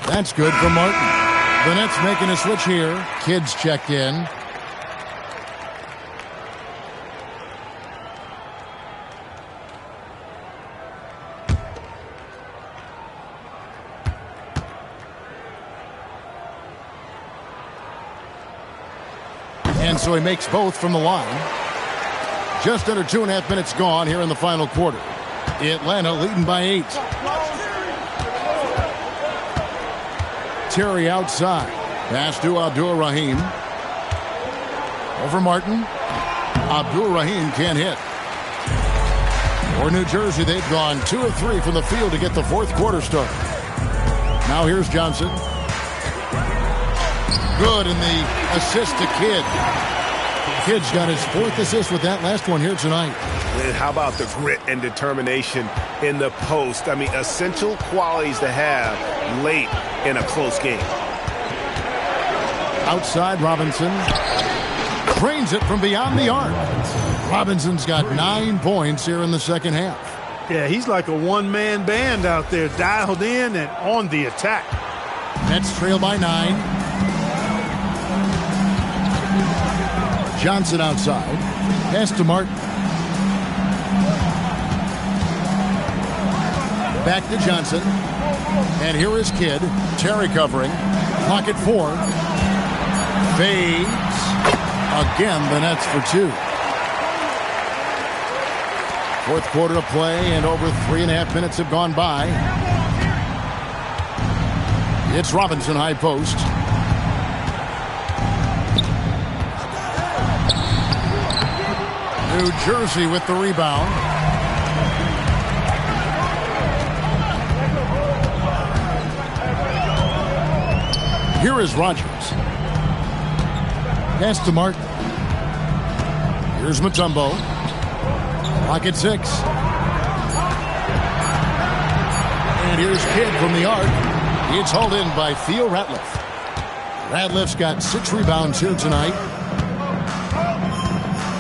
That's good for Martin. The Nets making a switch here. Kids checked in. And so he makes both from the line. Just under 2.5 minutes gone here in the final quarter. Atlanta leading by 8. Terry outside. Pass to Abdur-Rahim. Over Martin. Abdur-Rahim can't hit. For New Jersey, they've gone 2 of 3 from the field to get the fourth quarter started. Now here's Johnson. Good in the assist to Kidd. Kidd's got his 4th assist with that last one here tonight. And how about the grit and determination in the post? I mean, essential qualities to have late in a close game. Outside, Robinson. Cranes it from beyond the arc. Robinson's got 9 points here in the second half. Yeah, he's like a one-man band out there, dialed in and on the attack. Nets trail by 9. Johnson outside. Pass to Martin. Back to Johnson. And here is Kidd. Terry covering. Pocket 4. Fades. Again, the Nets for 2. Fourth quarter of play, and over 3.5 minutes have gone by. It's Robinson, high post. New Jersey with the rebound. Here is Rogers. Pass to Martin. Here's Mutombo. Pocket 6. And here's Kidd from the arc. It's hauled in by Theo Ratliff. Ratliff's got 6 rebounds here tonight.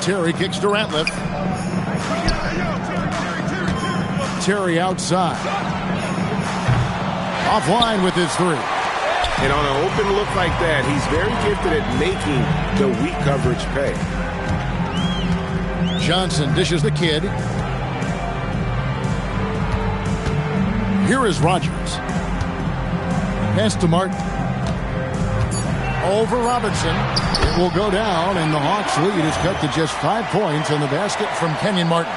Terry kicks to Ratliff. Terry outside. Offline with his 3. And on an open look like that, he's very gifted at making the weak coverage pay. Johnson dishes the Kidd. Here is Rogers. Pass to Martin. Over Robinson. It will go down, and the Hawks' lead is cut to just 5 points on the basket from Kenyon Martin.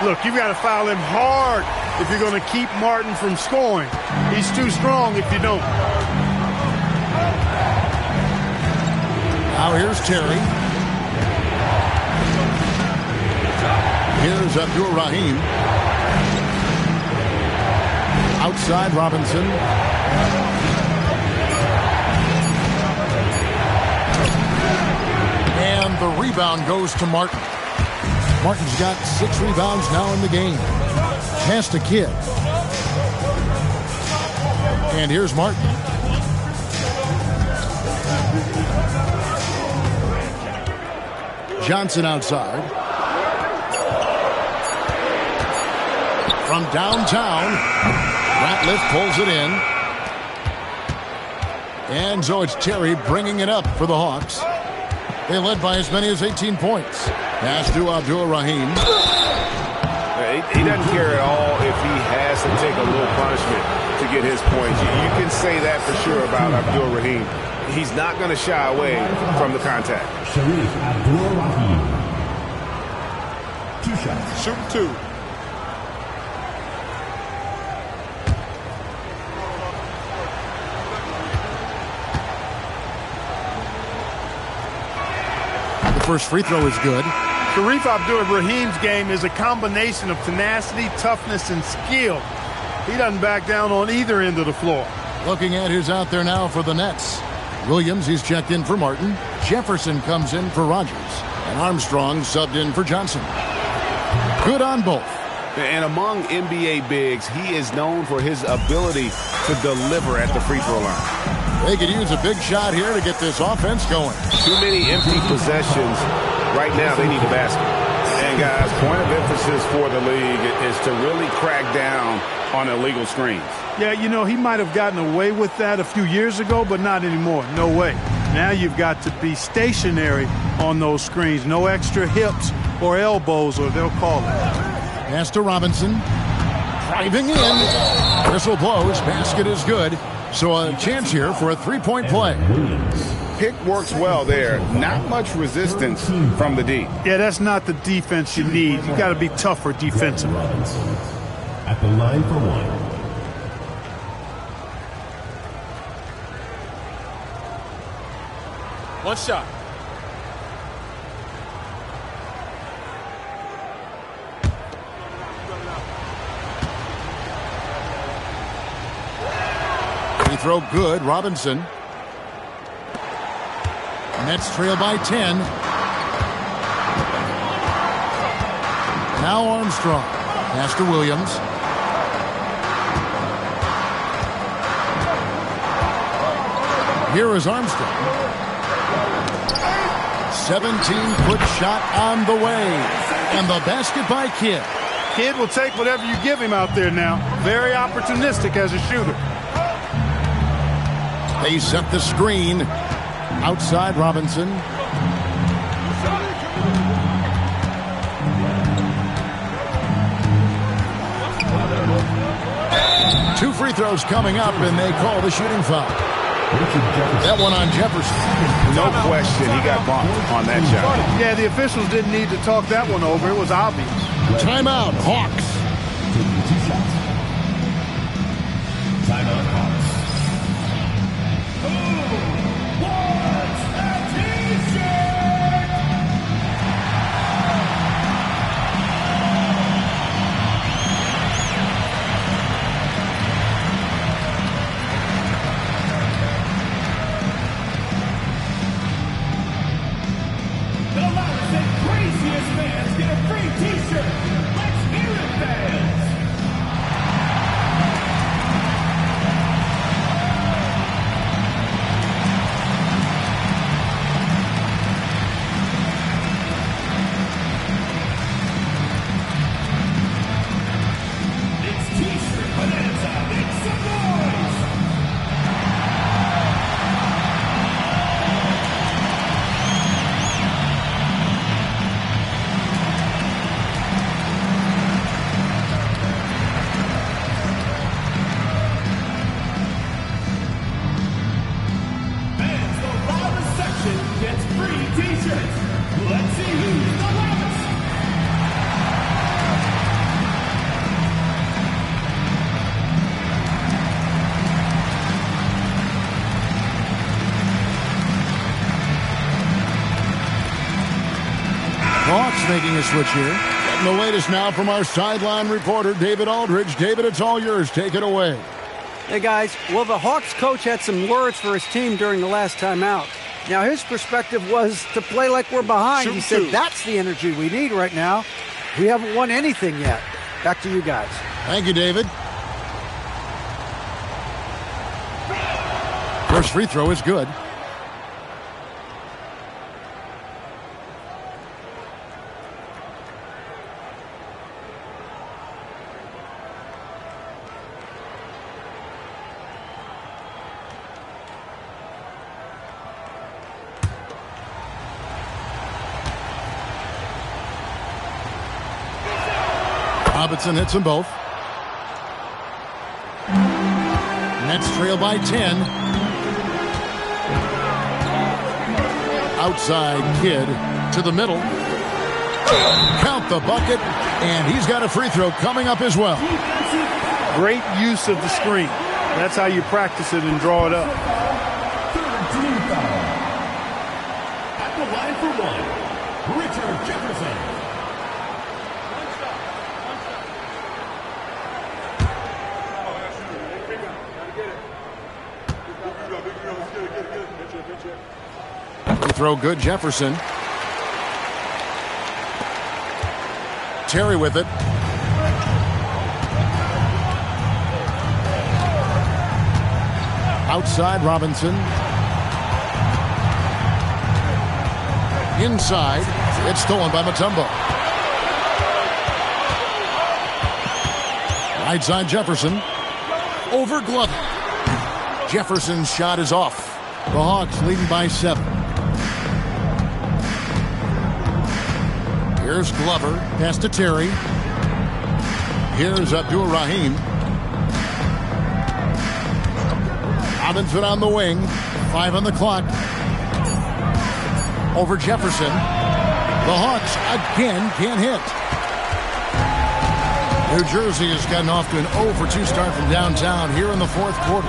Look, you've got to foul him hard if you're going to keep Martin from scoring. He's too strong if you don't. Now here's Terry. Here's Abdur-Rahim. Outside Robinson. And the rebound goes to Martin. Martin's got 6 rebounds now in the game. Pass to Kidd. And here's Martin. Johnson outside. From downtown, Ratliff pulls it in. And so it's Terry bringing it up for the Hawks. They led by as many as 18 points. Pass to Abdur-Rahim. He doesn't care at all if he has to take a little punishment to get his points. You can say that for sure about Abdur-Rahim. He's not going to shy away from the contact. Shareef Abdur-Rahim. 2 shots. Shoot 2. The first free throw is good. Shareef Abdur-Rahim's game is a combination of tenacity, toughness, and skill. He doesn't back down on either end of the floor. Looking at who's out there now for the Nets. Williams, he's checked in for Martin. Jefferson comes in for Rogers. And Armstrong subbed in for Johnson. Good on both. And among NBA bigs, he is known for his ability to deliver at the free throw line. They could use a big shot here to get this offense going. Too many empty possessions. Right now, they need a basket. And, guys, point of emphasis for the league is to really crack down on illegal screens. Yeah, you know, he might have gotten away with that a few years ago, but not anymore. No way. Now you've got to be stationary on those screens. No extra hips or elbows, or they'll call it. Pass to Robinson. Driving in. Whistle blows. Basket is good. So a chance here for a 3-point play. pick works well there. Not much resistance from the D. Yeah, that's not the defense you need. You got to be tougher defensively. Robinson at the line for one. One shot. Free throw good. Robinson. Nets trail by 10. Now Armstrong. Pass to Williams. Here is Armstrong. 17-foot shot on the way. And the basket by Kidd. Kidd will take whatever you give him out there now. Very opportunistic as a shooter. They set the screen. Outside Robinson. Two free throws coming up, and they call the shooting foul. That one on Jefferson. No question he got bumped on that shot. Yeah, the officials didn't need to talk that one over. It was obvious. Timeout, Hawks. Taking 2 shots. Timeout, Hawks. Hawks making a switch here. Getting the latest now from our sideline reporter, David Aldridge. David, it's all yours. Take it away. Hey, guys. Well, the Hawks coach had some words for his team during the last time out. Now, his perspective was to play like we're behind. He said that's the energy we need right now. We haven't won anything yet. Back to you guys. Thank you, David. First free throw is good. Robinson hits them both. Nets trail by 10. Outside Kidd to the middle. Count the bucket, and he's got a free throw coming up as well. Great use of the screen. That's how you practice it and draw it up. Third team foul. At the line for one, Richard Jefferson. Throw good, Jefferson. Terry with it. Outside Robinson. Inside. It's stolen by Mutombo. Right side Jefferson. Over Glover. Jefferson's shot is off. The Hawks leading by 7. Here's Glover. Pass to Terry. Here's Abdur-Rahim. Robinson on the wing. 5 on the clock. over Jefferson. The Hawks again can't hit. New Jersey has gotten off to an 0-for-2 start from downtown here in the fourth quarter.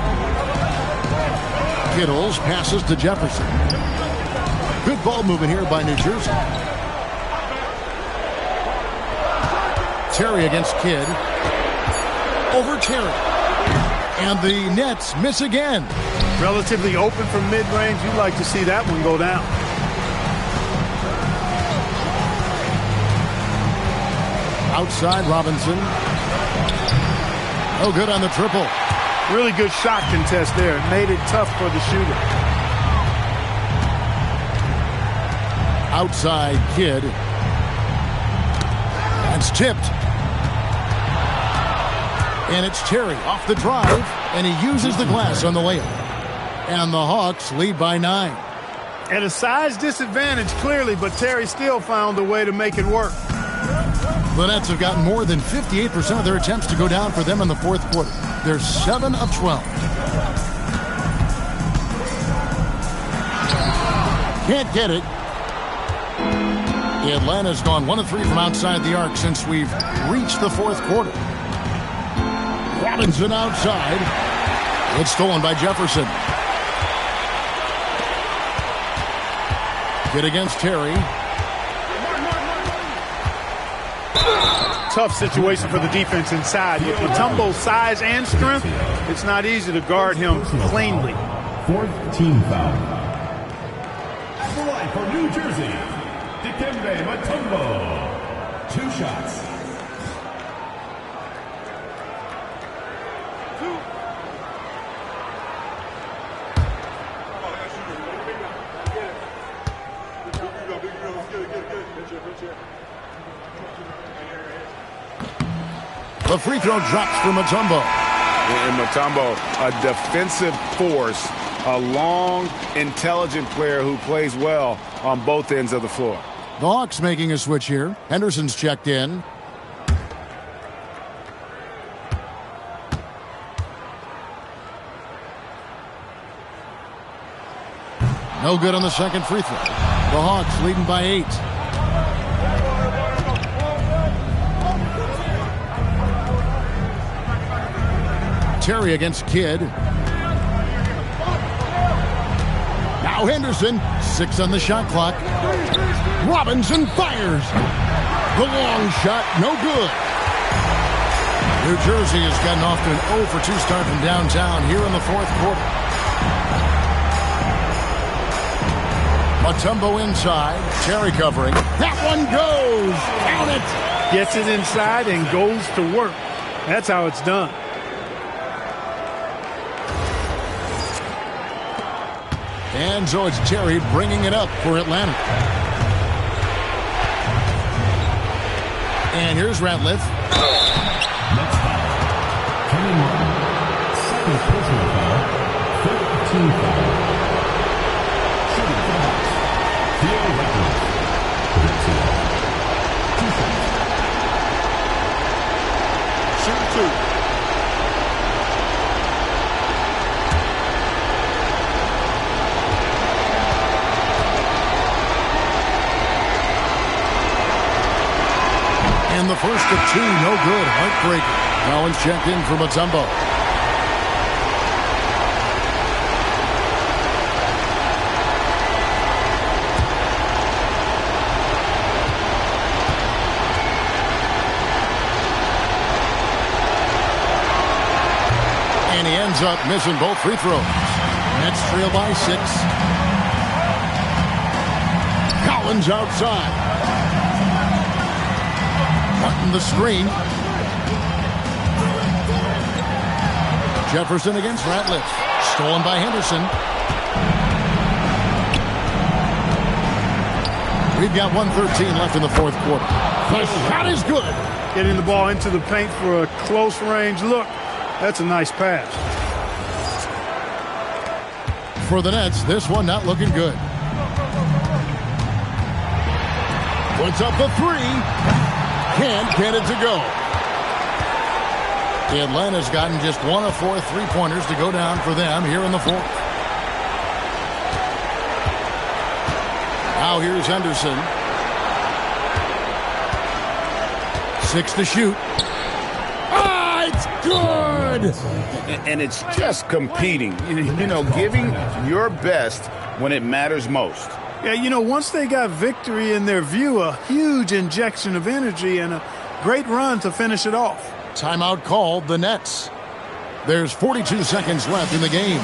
Kittles passes to Jefferson. Good ball movement here by New Jersey. Terry against Kidd. Over Terry. And the Nets miss again. Relatively open from mid-range. You'd like to see that one go down. Outside Robinson. No good on the triple. Really good shot contest there. It made it tough for the shooter. Outside Kidd. It's tipped. And it's Terry off the drive. And he uses the glass on the layup. And the Hawks lead by 9. At a size disadvantage, clearly, but Terry still found a way to make it work. The Nets have gotten more than 58% of their attempts to go down for them in the fourth quarter. They're 7 of 12. Can't get it. Atlanta's gone 1 of 3 from outside the arc since we've reached the fourth quarter. Robinson outside. It's stolen by Jefferson. Good against Terry. Tough situation for the defense inside. With Mutombo's size and strength, it's not easy to guard him cleanly. Fourth team foul. At the line for New Jersey, Dikembe Mutombo. 2 shots. The free throw drops for Mutombo. And Mutombo, a defensive force, a long, intelligent player who plays well on both ends of the floor. The Hawks making a switch here. Henderson's checked in. No good on the second free throw. The Hawks leading by 8. Terry against Kidd. Now Henderson, 6 on the shot clock. Robinson fires. The long shot, no good. New Jersey has gotten off to an 0-for-2 start from downtown here in the fourth quarter. Mutombo inside. Terry covering. That one goes. Count it. Gets it inside and goes to work. That's how it's done. And so it's Terry bringing it up for Atlanta. And here's Ratliff. Next foul. Kenny Martin. Second personal foul. Third team foul. Shooting for the Hawks. Theo Ratliff. 2 shots. Shoot 2. And the first of 2, no good. Heartbreaker. Collins checked in for Mutombo. And he ends up missing both free throws. Nets trail by 6. Collins outside. Martin the screen. Jefferson against Ratliff. Stolen by Henderson. We've got 1:13 left in the fourth quarter. The shot is good. Getting the ball into the paint for a close range look. That's a nice pass. For the Nets, this one not looking good. Puts up the 3. Can't get it to go. Atlanta's gotten just 1 of 4 3-pointers to go down for them here in the fourth. Now here's Henderson. 6 to shoot. Ah, it's good! And it's just competing. You know, giving your best when it matters most. Yeah, you know, once they got victory in their view, a huge injection of energy and a great run to finish it off. Timeout called the Nets. There's 42 seconds left in the game.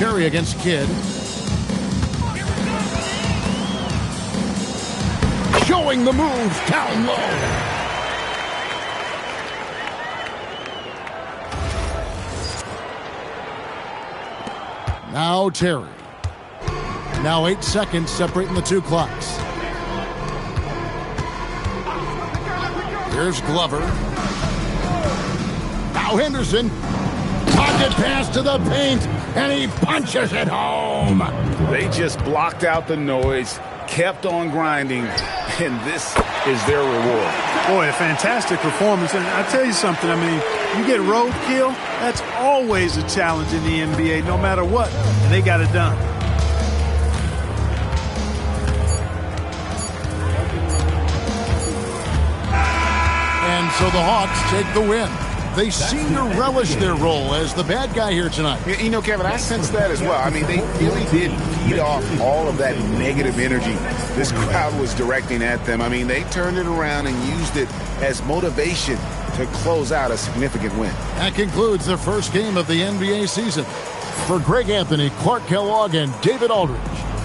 Terry against Kidd. Showing the moves down low. Now Terry. Now 8 seconds separating the two clocks. Here's Glover. Now Henderson. Pocket pass to the paint. And he punches it home. They just blocked out the noise, kept on grinding, and this is their reward. Boy, a fantastic performance. And I tell you something, I mean, you get roadkill, that's always a challenge in the NBA, no matter what. And they got it done. And so the Hawks take the win. They seem to relish their role as the bad guy here tonight. You know, Kevin, I sense that as well. I mean, they really did feed off all of that negative energy this crowd was directing at them. I mean, they turned it around and used it as motivation to close out a significant win. That concludes the first game of the NBA season. For Greg Anthony, Clark Kellogg, and David Aldridge,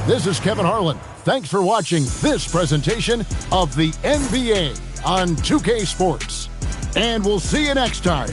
this is Kevin Harlan. Thanks for watching this presentation of the NBA on 2K Sports. And we'll see you next time